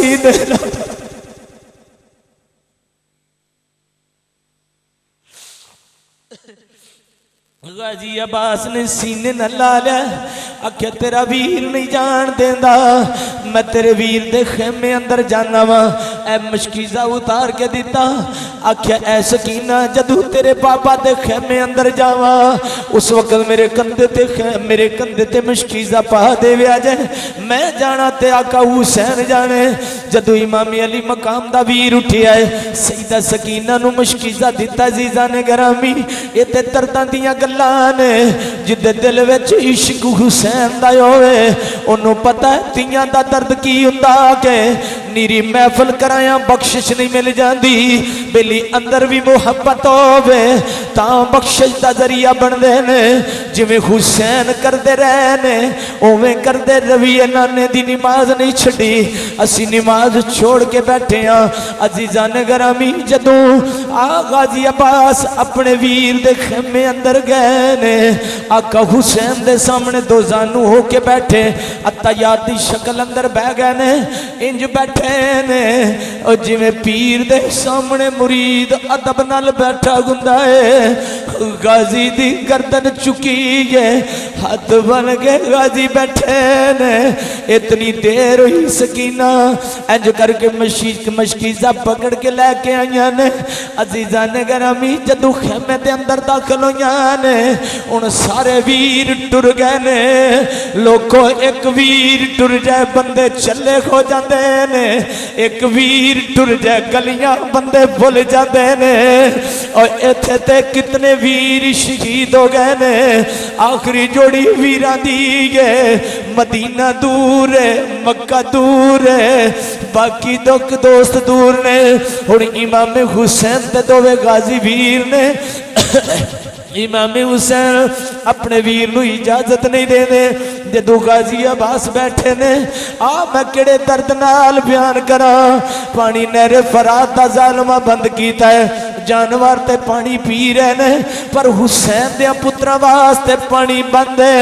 Speaker 2: गाजी अब्बास ने सीने न ला लिया। आख्या तेरा वीर नहीं जान देंदा मैं तेरे वीर दे खेमे अंदर जाना वा। ऐ मशकीज़ा उतार के दिता। आख्या ऐ सकीना जदू तेरे बाबा दे खेमे अंदर जावा उस वक्त मेरे कंधे ते मशकीज़ा पा देविया जे मैं जाना ते आका हुसैन जाने। जदू इमामी अली मकाम दा वीर उठिया है सईदा सकीना नू मशकीज़ा दिता। जीजा ने गरामी ये ते दर्दां दियां गल्लां ने जिदे दिल विच इश्क हुसैन दा होवे ओनू पता है तियां दा दर्द की हुंदा के नीरी महफल कराया बख्शिश नहीं मिल जाती। बेली अंदर भी मुहब्बत होवे तां बख्शिश दा जरिया बनदे ने। जिवें हुसैन करदे रहे ने उवें करदे रवीए नाने दी नमाज नहीं छड्डी असी नमाज छोड़ के बैठे हाँ। अजीज़ान गरामी जदों आ गाजी अब्बास अपने वीर दे खेमे अंदर गए ने आका हुसैन दे सामने दो जानू हो के बैठे अत्तयात दी शक्ल अंदर बह गए ने। इंज बैठे ने और जिवें पीर दे सामने मुरीद अदब नाल बैठा हुंदा है। गाजी दी गर्दन चुकी है हाथ बन के गाजी बैठे ने। इतनी देर हुई सकीना इंज करके मशकीज़ा पकड़ के लैके आईया ने। अजीज़ान गरामी जदों खेमे दे अंदर दाखिल होईया ने हुण सारे वीर टुर गए ने। लोगों एक वीर टुर जाए बंदे चले हो जाते ने एक वीर टुर जाए गलियां बंदे भुल जाते ने। और इत्थे ते कितने वीर शहीद हो गए ने। आखिरी जोड़ी वीरां दी है मदीना दूर है मक्का दूर है बाकी दुख दोस्त दूर ने। हुण इमाम हुसैन ते दोवे गाजी वीर ने। इमाम हुसैन अपने वीर नूं इजाजत नहीं देने जदों गाजी अब्बास बैठे ने मैं किहड़े दर्द नाल बयान करा। पानी नहरे फरात दा ज़ालिमा बंद कीता है, जानवर ते पानी पी रहे ने, पर हुसैन दे पुत्रा वास्ते पानी बंद है।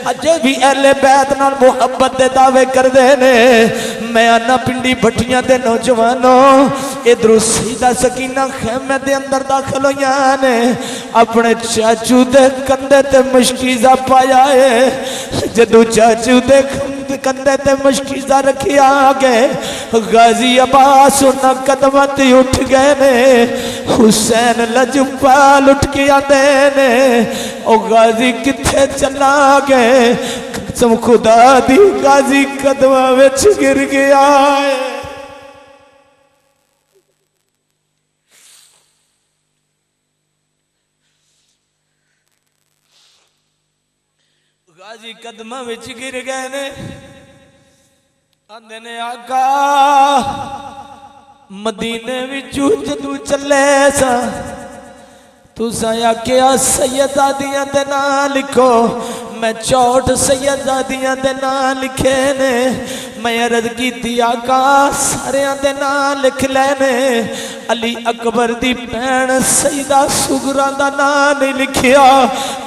Speaker 2: अजे भी अहले बैत नाल मुहब्बत दे दावे करदे ने। मैं आना पिंडी भट्टियां दे नौजवानों, इधरों सीधा सकीना खेमे दे अंदर दाखिल होइयां ने, अपने चाचू दे कंधे ते मुश्किज़ा पाया है। जदों चाचू दे कंधे ते मुश्किज़ा रखिया गए, गाजी अब्बास उन्हां कदमां ते उठ गए ने। हुसैन लजपाल उठ के आते ने, ओ गाजी किथे चला गए, कसम खुदा दी गाजी कदमां विच गिर गया है। गाजी कदमां विच गिर गए ने। आंदे ने आका मदीने विचों जदों चले सा, तुसां आख्या सैयदादियां दे नाम लिखो। मैं 64 सैयदादियां दे नाम लिखे ने। मैं अर्ज की आका सारियां दे नाम लिख लेने, अली अकबर दी भैन सईदा सुगरा दा नाम नहीं लिखिया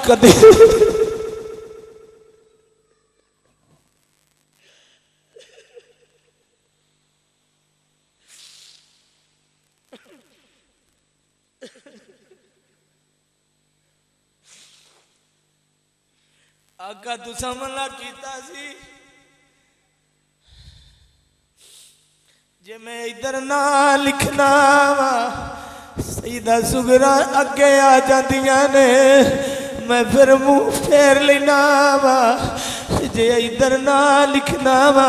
Speaker 2: कदे। आका तुसां मना कीता सी, जे मैं इधर ना लिखना वा सईदा सुगरा अगे आ जांदियां ने, मैं फिर मुंह फेर लेना वा। जे इधर ना लिखना वा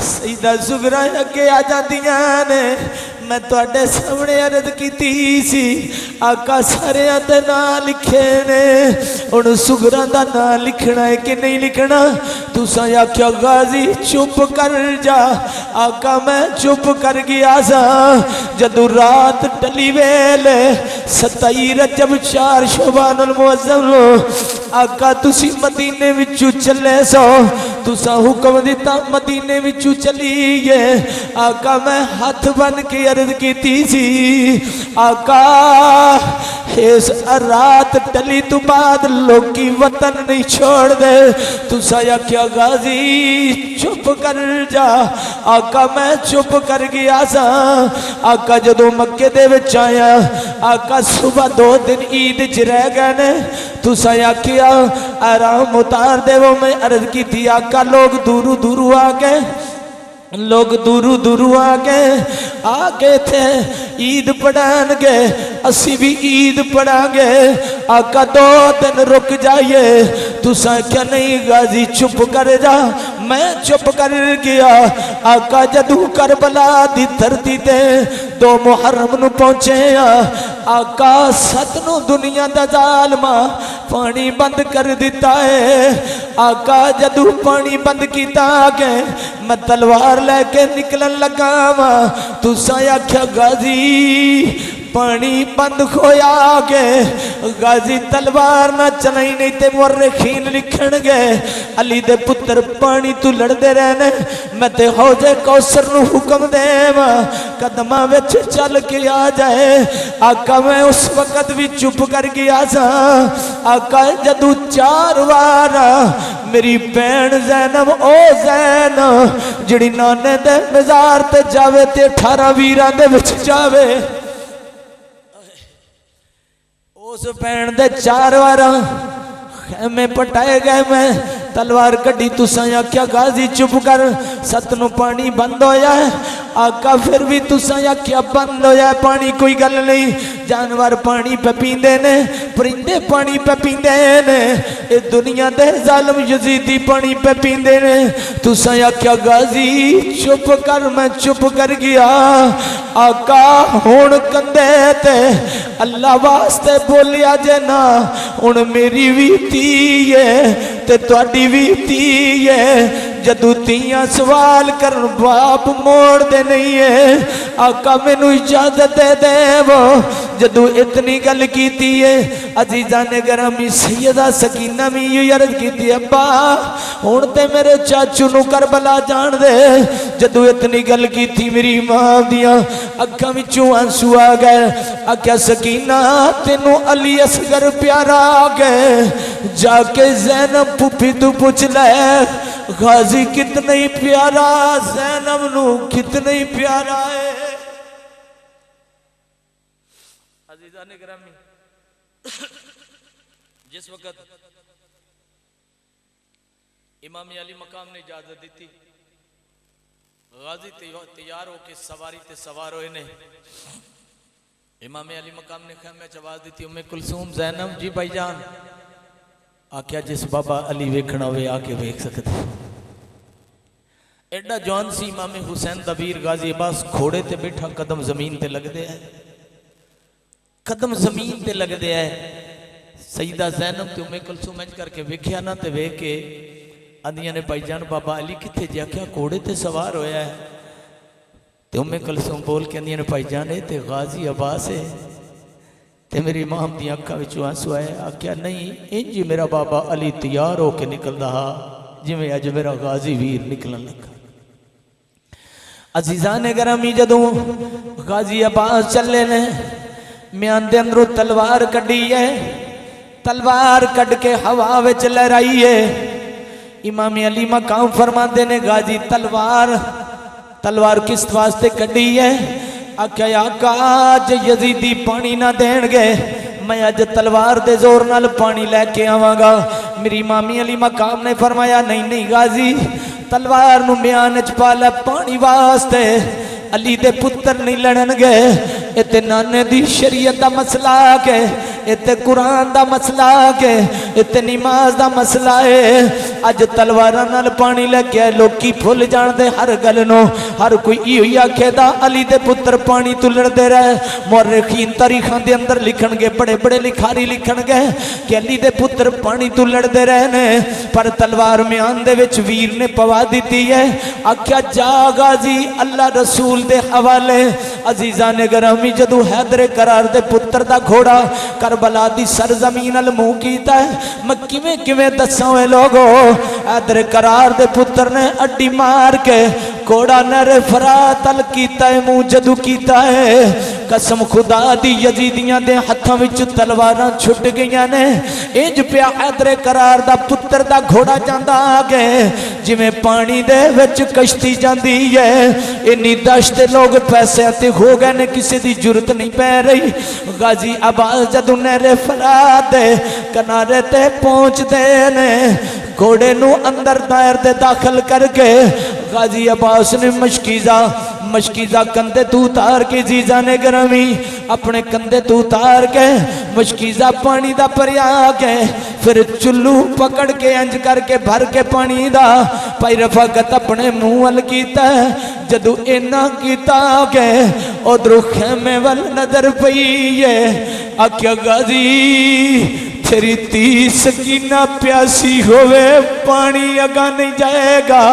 Speaker 2: सईदा सुगरा अगे आ जांदियां ने। मैं तुहाडे सामने अर्ज कीती सी, आका सारियां दे नाम लिखे ने, हुण सुगरा दा नाम लिखना है कि नहीं लिखना? तुसां आख्या गाजी चुप कर जा। आका मैं चुप कर गया सा। जदों रात टली वेले 27 रजब 4 शोबानुल मुअज़्ज़म, आका तुसी मदीने विचों चले सो, तुसां हुक्म दिता मदीने विचों चलीए। आका मैं हाथ बन के अर्ज कीती सी, आका इस रात टली तो बाद लोकी वतन नहीं छोड़ दे। तुसा आख्या गाजी चुप कर जा। आका मैं चुप कर गया सा। आका जदों मक्के दे विच आया, आका सुबह 2 दिन ईद च रह गए ने। तुसा आख्या आराम उतार देवो। मैं अर्ज की थी आका लोग दूरू दूरू आ गए, लोग दूरू दूरू आ गए थे ईद पढ़ाएंगे, असी भी ईद पढ़ांगे। आका 2 दिन रुक जाइए। तुसा क्या नहीं गाजी चुप कर जा। मैं चुप कर गया। आका जदू करबला दी धरती ते 2 मुहर्रम नू पहुंचे, आका 7 नू दुनिया दा जालमा पानी बंद कर दिता है। आका जदू पानी बंद किया गए, मैं तलवार लैके निकलन लगा वा। तुसा आख्या गाजी पानी बंद खोया गए, गाजी तलवार ना चलाई नहीं ते मुर्रिखीन लिखण गए अली दे पुत्र पानी तू लड़ते रहने। मैं ते हौजे कौसर नू हुक्म देवा कदमां विच चल के आ जाए। आका मैं उस वक्त भी चुप कर गया सा। आका जदू 4 बार मेरी भैन ज़ैनब ओ ज़ैन जिहड़ी नाने दे मज़ार ते जावे ते 18 वीरां दे विच जावे, उस भैन दे 4 बार खेमे पटाए गए। मैं तलवार कड़ी। तुसा आख्या गाजी चुप कर, 7 नू पानी बंद होया है। आका फिर भी तुसा आख्या बंद होया पानी, कोई गल नहीं। जानवर पानी पे पींदे ने, परिंदे पानी पे पींदे ने, ये दुनिया दे जालिम यजीदी पानी पे पींदे ने। तुसा आख्या गाजी चुप कर। मैं चुप कर गया। आका हुण कंधे ते अल्लाह वास्ते बोलिया जे ना, हुण मेरी भी धी है ते तुहाडी भी धी है। जदू तियां सवाल कर बाप मोड़ दे नहीं है आका मैनू इजाजत दे देवो जदू इतनी गल कीती है अजीजा ने गरामी सैयदा सकीना भी यही अर्ज की अब्बा हुण ते मेरे चाचू नू करबला जान दे जदू इतनी गल की थी मेरी मां दियां अखां विचों आंसू आ गए आख्या सकीना तेनू अली असगर प्यारा आ गए जाके ज़ैनब फूफी तू पूछ ले गाजी कितना ही प्यारा ज़ैनब नू कितना ही प्यारा है। अजीजा ने ग्रामी जिस वक्त इमाम अली मकाम ने इजाजत दी थी गाजी तैयार होके सवारी ते सवार होए ने इमाम अली मकाम ने खैमे च आवाज दी उम्मे कुलसूम ज़ैनब जी भाईजान आख्या जिस बाबा अली वेखना वे आके वेख सकते एडा जवान सी इमाम हुसैन दबीर गाजी अब्बास घोड़े ते बैठा कदम जमीन ते लगदे है कदम जमीन ते लगदे है सईदा ज़ैनब ते उम्मे कुलसूम इंज करके वेख्या ना ते वेख के आंदियां ने भाईजान बाबा अली किथे जे आख्या घोड़े ते सवार होया है ते उम्मे कुलसूम बोल के आंदियां ने भाईजान ते गाजी अब्बास है ते मेरी मां दी अखां विचों आंसू आए आख्या नहीं इंज ही मेरा बाबा अली तैयार होके निकलदा हा जिवें अज मेरा गाजी वीर निकलन लगा। अजीजा ने गरामी जदों गाजी अब्बास चले ने म्यान दे अंदरों तलवार कड्डी है तलवार कड के हवा विच लहराई है इमाम अली मकाम फरमाते ने गाजी तलवार किस वास्ते कड्डी है आख्या आका अज यजीदी पानी ना देणगे मैं अज तलवार दे जोर नाल पानी लैके आवांगा। मेरी मामी अली मकाम ने फरमाया नहीं नहीं गाजी तलवार नू म्यान च पा लै पानी वास्ते अली दे पुत्र नहीं लड़नगे इते नाने दी शरीयत दा मसला के इते कुरान दा मसला के इते नमाज दा मसला है अज तलवारां नाल पानी लग गया लोकी भुल जाणदे हर गल नो हर कोई इहो ही आखेदा अली दे पुत्र पानी तू लड़दे रहे मुअर्रिखीन तारीखां दे अंदर लिखणगे बड़े बड़े लिखारी लिखणगे कि अली दे पुत्र पानी तू लड़दे रहे ने पर तलवार म्यान दे विच वीर ने पवा दित्ती है आख्या जा गाजी अल्लाह रसूल दे हवाले। अजीजा ने गरामी जदू हैदर करार दे पुत्र दा घोड़ा करबला दी सरजमीन अल मुंह कीता है मैं किवें किवें दसां वे लोगो हैदर करार दे पुत्र ने अड्डी मार के घोड़ा नरे फरात अल कीता है मुंह जदू कीता है कसम खुदा दी यजीदियां दे हत्थां विच तलवारां छुट गईयां ने इंज पिया हैदर करार दा पुत्र दा घोड़ा जांदा आगे जिवें पानी दे विच कश्ती जांदी है इन्नी दश्त लोग पैसे ते हो गए ने किसी दी जरूरत नहीं पै रही। गाजी अब्बास जदों नहरे फरात दे किनारे ते पहुंचदे ने घोड़े नू अंदर दायर दे दाखिल करके गाजी अब्बास ने मशकीजा कंधे तू उतार के जीजा ने गरामी अपने कंधे तू उतार के मशकीजा पानी दा भरिया के फिर चुल्लू पकड़ के इंज करके भर के पानी दा भाई रफाकत अपने मुंह वल कीता जदू इना कीता के उधरों खेमे वल नजर पई है आख्या गाजी तेरी धी सकीना प्यासी होवे पानी अगा नहीं जाएगा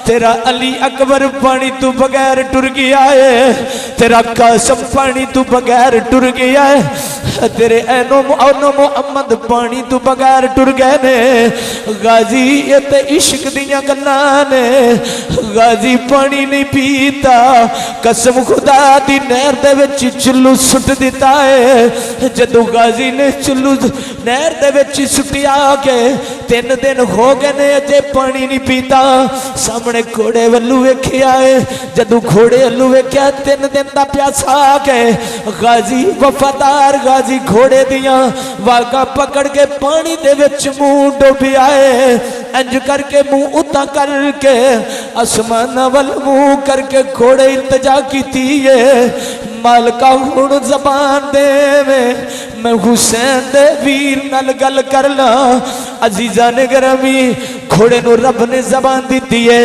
Speaker 2: तेरा अली अकबर पानी तू बगैर टुर गया है तेरा कासम पानी तू बगैर टुर गया है तेरे ऐनो मोहम्मद पानी तू बगैर टुर गए ने गाजी ये ते इश्क दियां गल्लां ने गाजी पानी नहीं पीता कसम खुदा दी नहर दे विच चुल्लू सुट दिता है जदों गाजी ने चुल्लू नहर दे विच सुटिया के 3 दिन हो गए ने अजे पानी नहीं पीता सामने घोड़े वल्लू वेखिया है जदों घोड़े वल्लू वेख्या 3 दिन दा प्यासा के गाजी वफादार गाजी घोड़े दियां वागा पकड़ के पानी दे विच मुंह डुबिया है इंज करके मुंह उता करके आसमान वल मुंह करके घोड़े इल्तजा कीती है मालका हुण जबान दे मैं हुसैन दे वीर नाल गल कर ला। अजीजा ने गरामी घोड़े नू रब ने जबान दी है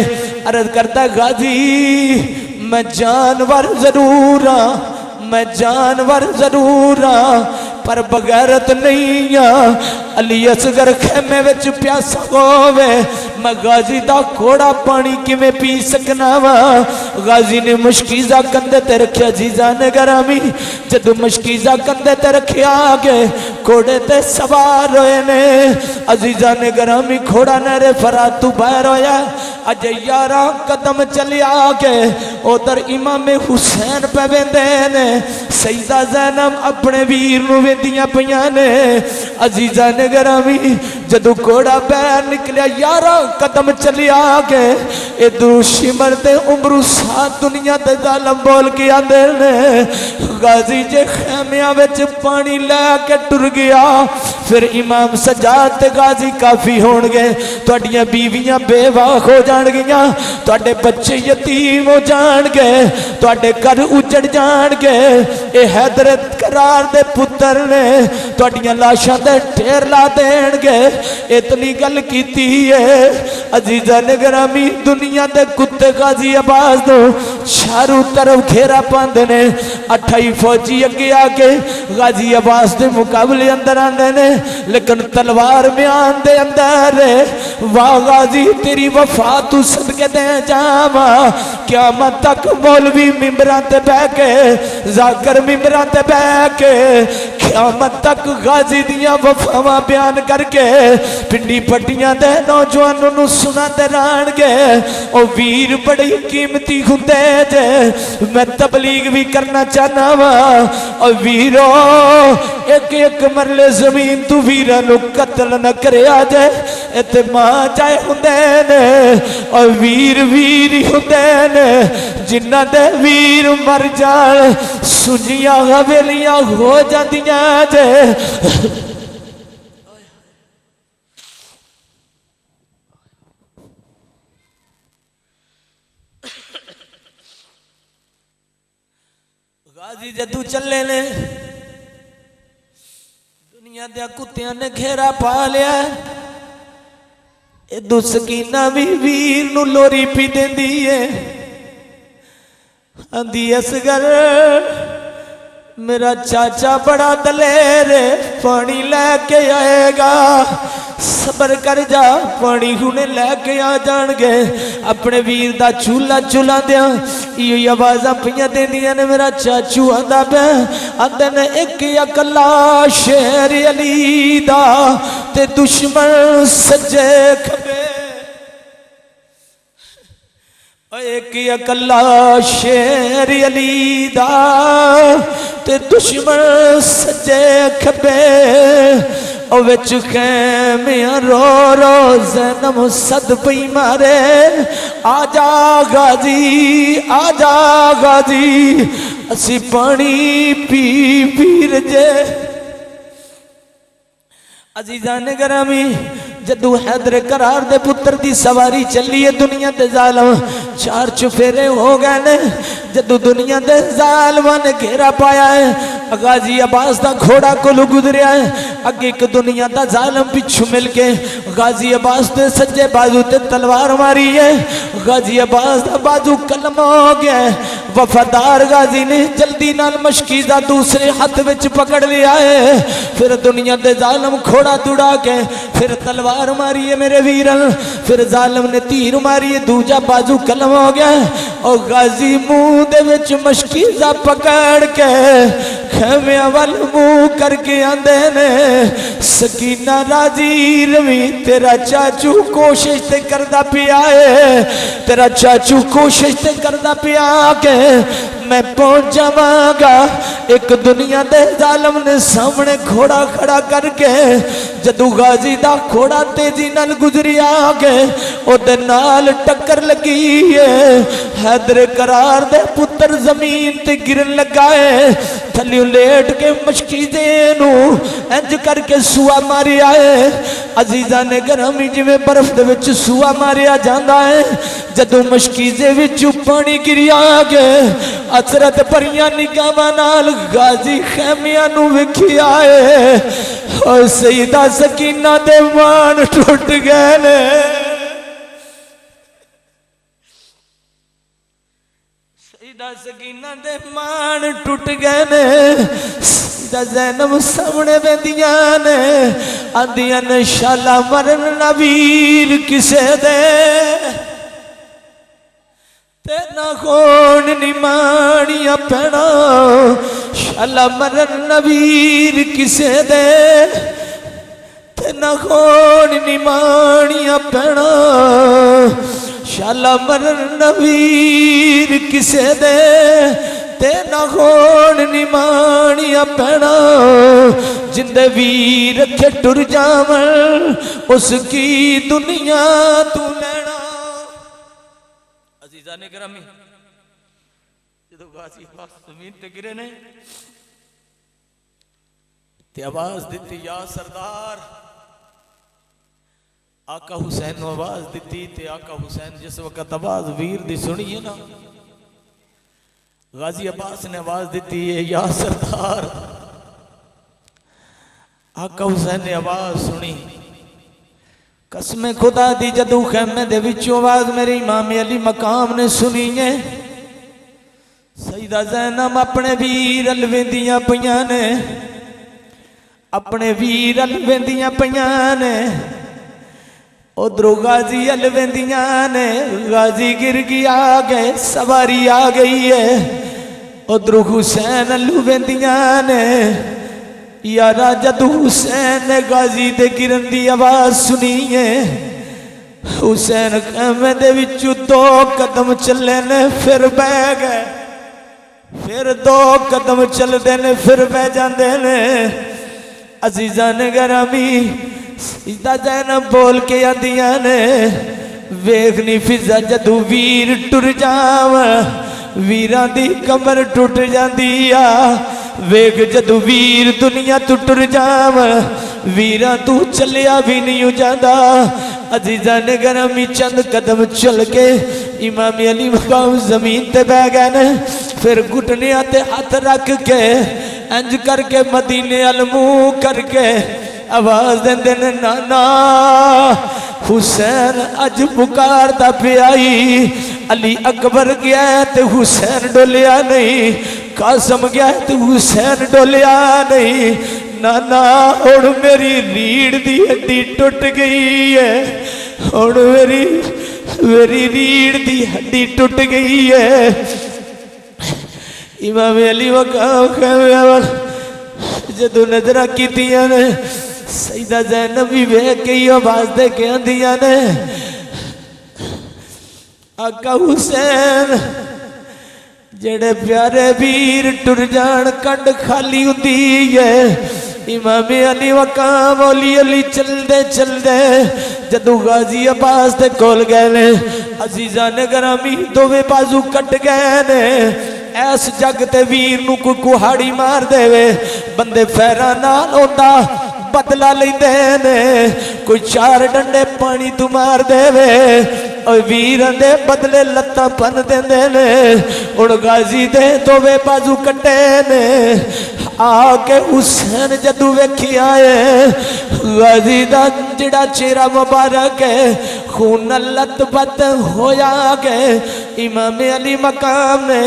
Speaker 2: अर्ज करता गाजी मैं जानवर जरूर हाँ पर बगैरत नहीं आ। अली असगर खेमे विच प्यासा होवे मैं गाजी दा घोड़ा पानी किवें पी सकना वा। गाजी ने मुश्कीज़ा कंधे ते रखिया जीजा ने गरामी जदों मुश्कीज़ा कंधे ते रखिया गए घोड़े ते सवार होए ने। अजीजा ने गरामी घोड़ा नहरे फरात तू बाहर होया अज 11 कदम चलिया गए उधर इमाम हुसैन पे वेंदे ने सईदा ज़ैनब अपने वीर नूं वेंदियां पईयां ने। अजीजा ने गरामी जदों घोड़ा बाहर निकलिया 11 कदम चलिया गए इधरों शिमर ते उमरू साथ दुनिया ते ज़ालम बोल के आंदे ने गाजी जे खैमियां विच पानी लैके टुर गया फिर इमाम सज्जाद ते गाजी काफी होणगे। तुहाडियां बीवियां बेवा हो जाणगियां तुहाडे बच्चे यतीम हो जाणगे तुहाडे घर उजड़ जाणगे। ए हैदर करार दे पुत्तर ने तुहाडियां लाशां ते ढेर ला देणगे। इतनी गल कीती है अजीजा ने गरामी दुनिया दे कुत्ते गाजी अब्बास दो चारों तरफ घेरा पांदे ने। 28 फौजी अगे आके गाजी अब्बास के मुकाबले अंदर आंदे ने लेकिन तलवार म्यान दे अंदर वाह गाजी तेरी वफा तू सदके दे जावा। क़यामत तक मौलवी मिंबरां ते बह के जाकर मिंबरां ते बह के क़यामत तक गाजी दियां वफावां बयान करके पिंडी पट्टियां दे नौजवानों नूं सुनाते रहणगे। ओ वीर बड़े कीमती हुंदे जे मैं तबलीग भी करना चाहना वा। और वीरो एक एक मरले जमीन तू वीरां नूं कत्ल न करिया जे इत्थे मां चाहे हुंदे ने और वीर वीर ही हुंदे ने जिन्हां दे वीर मर जाण सुजियां हवेलियां हो जांदियां जे। गाजी जदू चले ने दुनिया दे कुत्तियां ने घेरा पा लिया इदू सकीना भी वीर नू लोरी पी देंदी है आंदी असगर मेरा चाचा बड़ा दलेर पानी लैके आएगा सबर कर जा पानी हुने लैके आ जाणगे। अपने वीर दा चूल्हा चुला दिया इहो आवाज़ां पईयां देंदियां ने मेरा चाचू आंदा पे आंदे ने एक अकला शेर अली दा ते दुश्मन सज्जे खबे एक अकला शेर अली दा ते दुश्मन सज्जे खबे ओ विच खैमियां रो रो ज़ैनब सद पई मारे आजा गाजी असी पानी पी पीर जे। अजीजा ने गरामी जदू हैदर करार दे पुत्र दी सवारी चली है दुनिया दे जालम 4 चुफेरे हो गए ने। जदू दुनिया दे जालमा ने घेरा पाया है गाजी अब्बास दा घोड़ा कोलू गुजरिया है अगे एक दुनिया दा जालम पिछू मिल के गाजी अब्बास दे सज्जे बाजू ते तलवार मारी है। गाजी अब्बास दा बाजू कलम हो गया वफादार गाजी ने जल्दी नाल मशकीज़ा दूसरे हाथ विच पकड़ लिया है। फिर दुनिया दे जालम घोड़ा दुड़ा के फिर तलवार मारी है मेरे वीरन फिर जालम ने तीर मारी है दूजा बाजू कलम हो गया और गाजी मुंह दे विच मशकीज़ा पकड़ के खैमियां वाल मुंह करके आंदे ने सकीना राजी रवी तेरा चाचू कोशिश ते करदा पिया है तेरा चाचू कोशिश ते करदा पिया के मैं पहुंच जावांगा। एक दुनिया दे जालम ने सामने घोड़ा खड़ा करके जदू गाजी दा घोड़ा तेजी नाल गुजरिया गए ओदे नाल टक्कर लगी है। हैदर करार दे पुत्र जमीन ते गिरन लगा है थल्ले लेट के मशकीज़े नू इंज करके सुआ मारिया है। अजीजा ने गरामी जिवें बर्फ दे विच सुआ मारिया जांदा है जदों मशकीज़े विच पानी गिरिया गए असरत भरियां निगाहां नाल गाजी खैमियां नू वेखिया है और सईदा सकीना दे मान टुट गए ने। सईदा सकीना दे मान टुट गए ने सईदा ज़ैनब सामने बेंदियां ने आंदियां ने शाला मरन ना वीर किसे दे ते ना खोण निमाणिया पैना शाला मरन ना वीर किसे दे ते ना खोण निमाणिया पैना शाला मरन ना वीर किसे दे ते ना खोण निमाणिया पैना जिंदे वीर रखे टुर जावन उसकी दुनिया तू लेना। अजीजा ने गिरामी जो गाजी पाक जमीन ते गिरे ने ते आवाज दी या सरदार आका हुसैन ने आवाज दी ते आका हुसैन जिस वक्त आवाज वीर दी सुनी है ना गाजी अब्बास ने आवाज दी है या सरदार आका हुसैन ने आवाज सुनी कसम खुदा दी जदू खैमे दे विचों आवाज मेरे इमाम अली मकाम ने सुनी है सईदा ज़ैनब अपने वीर अलवेंदियां पईयां ने अपने वीर अलवेंदियां पईयां ने उधरों गाजी अलवेंदियां ने गाजी गिर गया आ गए सवारी आ गई है उधरों हुसैन अलवेंदियां ने यारा जदू हुसैन ने गाजी दे गिरन दी आवाज सुनी है हुसैन खैमे दे विचों 2 कदम चले ने फिर बह गए फिर 2 कदम चलते ने फिर बह जाते ने। अजीजा ने गिरामी सईदा ज़ैनब बोल के आंदियां ने वेखनी फिजा जदू वीर टुर जाव वीरां दी कमर टुट जांदी आ वेख जदू वीर दुनिया तू टुर जाव वीरा तू चलिया भी नहीं जाता। अजीजा ने गिरामी चंद कदम चल के इमाम अली मकाम जमीन ते बह गए ने फिर घुटनिया ते हाथ रख के इंज करके मदीने अल मुंह करके आवाज देंदे ने नाना हुसैन अज पुकारदा पियाई अली अकबर गया ते हुसैन डोलिया नहीं कासम गया ते हुसैन डोलिया नहीं नाना हुण मेरी रीढ़ दी हड्डी टुट गई है हुण मेरी रीढ़ दी हड्डी टुट गई है। इमाम अली मकाम जदों नजर कीतियां ने सईदा ज़ैनब भी वेख के आवाज दे के आंदियां ने आका हुसैन जेड़े प्यारे वीर टुर जान कंड खाली हुंदी है। इमाम अली मकाम ओली अली चलदे चलदे जदों गाजी अब्बास दे कोल गए ने अजीजा ने गिरामी दोवें बाजू कट गए ने ऐस जग ते वीर नूं कोई कुहाड़ी मार देवे बंदे फैरा नाल होंदा बदला लेंदे ने कोई 4 डंडे पानी तू मार देवे और वीर दे बदले लत्ता पन देंदे ने हुण गाजी दे दोवे बाजू कट्टे ने आके हुसैन जदू वेखिया है गाजी दा जिहड़ा चेहरा मुबारक है खून लतपत होया गए। इमाम अली मकाम ने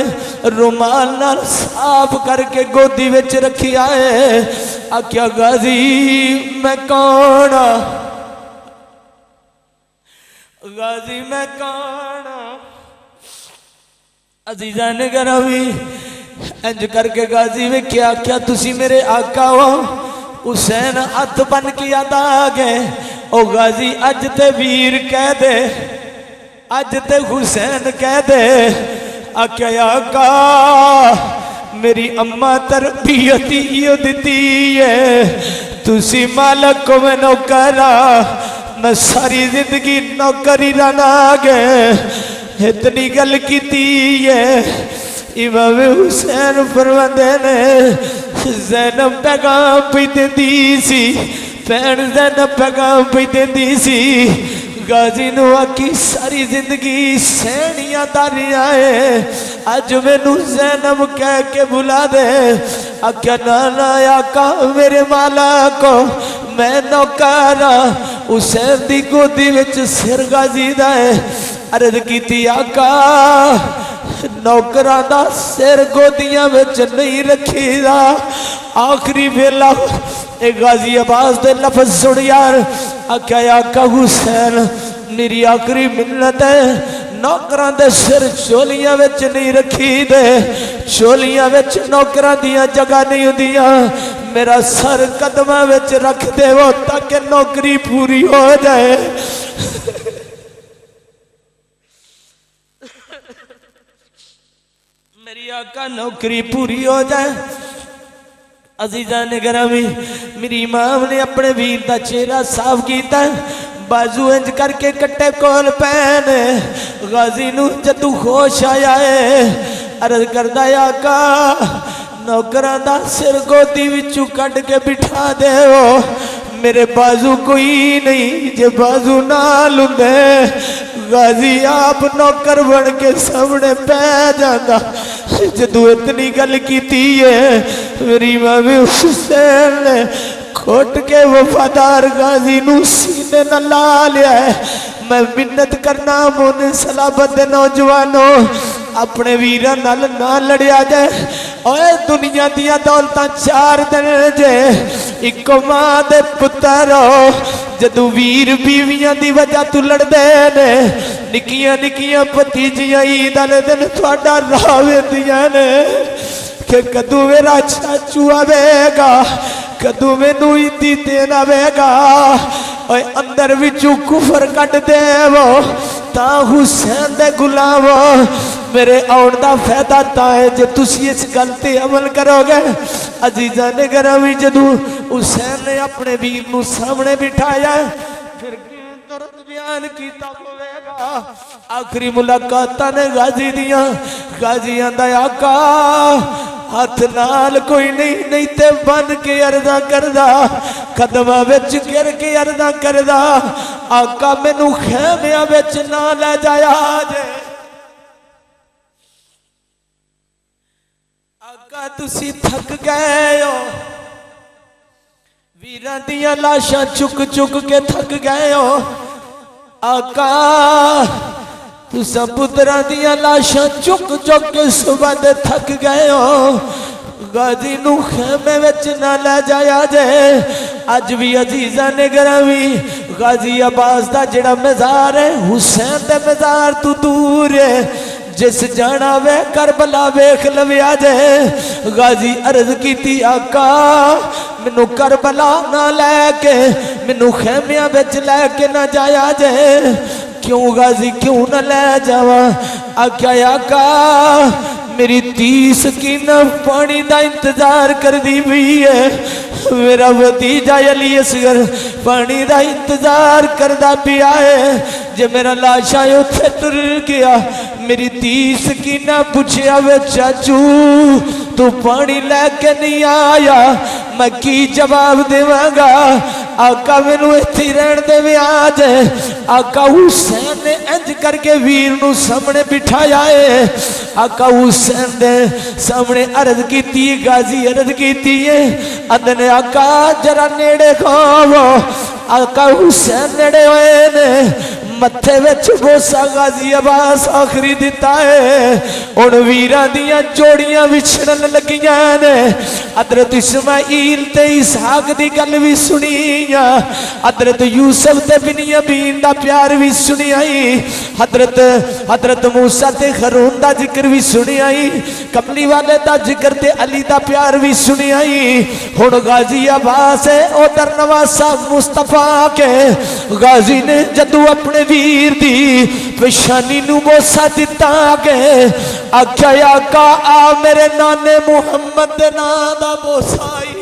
Speaker 2: रुमाल नाल साफ करके गोदी विच रखिया है आख्या गाजी मैं कौन गाजी मैं कौन। अजीजा ने गिरामी इंज करके गाजी वेख्या आख्या तुसी मेरे आका हो हुसैन हथ बन के अदा गए ओ गाजी अज ते वीर कह दे अज ते हुसैन कह दे आख्या आका मेरी अम्मा तरबियत इयो दिती है तुसी मालक को मैं नौकरा मैं सारी जिंदगी नौकरी रहना गए इतनी गल की है। इमाम हुसैन फरमांदे ने ज़ैनब पैगाम पे देंदी सी भैन ज़ैनब पैगाम पे देंदी सी गाजी नू आखी सारी जिंदगी सहनिया तारियां है अज मैनू ज़ैनब कह के बुला दे आख्या नाना आका मेरे माला को मैं नौकरा हुसैन दी गोदी विच सिर गाजी दा है अर्ज कीती आका नौकरां दा सिर गोदियां विच नहीं रखीदा आखिरी वेला गाजी अब्बास दे लफ्ज सुन यार। आख्या आका हुसैन मेरी आखिरी मिन्नत है, नौकरां दे सिर चोलियां विच नहीं रखी दे, चोलियां विच नौकरां दियां जगह नहीं हुंदियां, मेरा सर कदमां विच रख देवो ताकि नौकरी पूरी हो जाए। मेरी आका नौकरी पूरी हो जाए। अजीजा ने गरामी मेरी इमाम ने अपने वीर का चेहरा साफ किया, बाजू इंज करके कट्टे कोल पैन गाजी नू जदू होश आया है अर्ज करदा आका नौकरां दा सिर गोदी विचों कट के बिठा देवो, मेरे बाजू कोई नहीं, जे बाजू नाल हुंदे गाजी आप नौकर बन के सामने पै जाता। जदू इतनी गल की है मेरी मामी हुसैन ने खोट के वफादार गाजी नू सीने न ला लिया है। मैं मिन्नत करना मोने सलाबत नौजवानों अपने वीरां नाल ना लड़िया जाए। ओए दुनिया दिया दौलतां चार दिन जे, इको मां दे पुत्तर जदू वीर बीवियां दी वजह तू लड़दे ने, निक्कियां निक्कियां भतीजियां ईद वाले दिन तुहाडा राह वेंदियां ने कि कदू मेरा चाचू आवेगा, कदू मैनू ईदी देन आवेगा। ओए अंदर विचू कुफर कट देवो ता हुसैन दे गुलाम मेरे आउण दा फायदा ता है जे तुसी इस गल ते अमल करोगे। अजीजा ने गरामी जदू हुसैन ने अपने वीर नू सामने बिठाया फिर दर्द बयान कीता होवेगा। आखिरी मुलाकात ने गाजी दियां, गाजियां दा आका हाथ नाल कोई नहीं, नहीं ते बन के अर्जा करदा, कदमां विच गिर के अर्जा करदा आका मैनू खैमियां विच ना ले जाया जे। आका तुसी थक गए हो, वीरां दियां लाशां चुक चुक के थक गए हो। आका तुसा पुत्रा दियां लाशां चुक चुक के सुबह दे थक गए हो, गाजी नू खेमे विच ना ले जाया जे। अज भी अजीजा ने गरामी गाजी अब्बास दा जेड़ा मज़ार है हुसैन दे मज़ार तू दूर है, जिस जाना वे करबला वेख लविया जे। गाजी अर्ज कीती आका मैनू करबला ना लैके मैनू खेमिया विच लैके ना जाया जे। क्यों गाजी क्यों न ले जावा? आख्या आका मेरी 30 कीना पानी का इंतजार कर दी हुई है, मेरा भतीजा अली असगर पानी का इंतजार करता पिया है। जे मेरा लाशा उथे टुर गया मेरी 30 कीना पूछया वे चाचू तू पानी लैके नहीं आया, मैं की जवाब देवांगा? आका मैनू इत्थे रहन दे आज। आका हुसैन ने इंज करके वीर नू सामने बिठाया है। आका हुसैन ने सामने अर्ज की, गाजी अर्ज की है अदने आका जरा नेड़े खावो। आका हुसैन नेड़े होए ने मत्थे विच बोसा गाजी अब्बास आखिरी दिता है। हुण वीरां दियां जोड़ियां विछड़न लगियां ने। हजरत इस्माइल ते इसहाक दी गल भी सुनी, हजरत यूसुफ ते बिन्यामीन दा प्यार भी सुनी आई, हजरत मूसा ते हारून दा जिक्र भी सुनी आई, कमली वाले दा जिक्र ते अली दा प्यार भी सुनी आई। हुण गाजी अब्बास है उधर नवासा मुस्तफा के गाजी ने जदू अपने वीर दी पेशानी नू बोसा दिता के आख्या आका आ मेरे नाने मुहम्मद दे नां दा बोसा आई।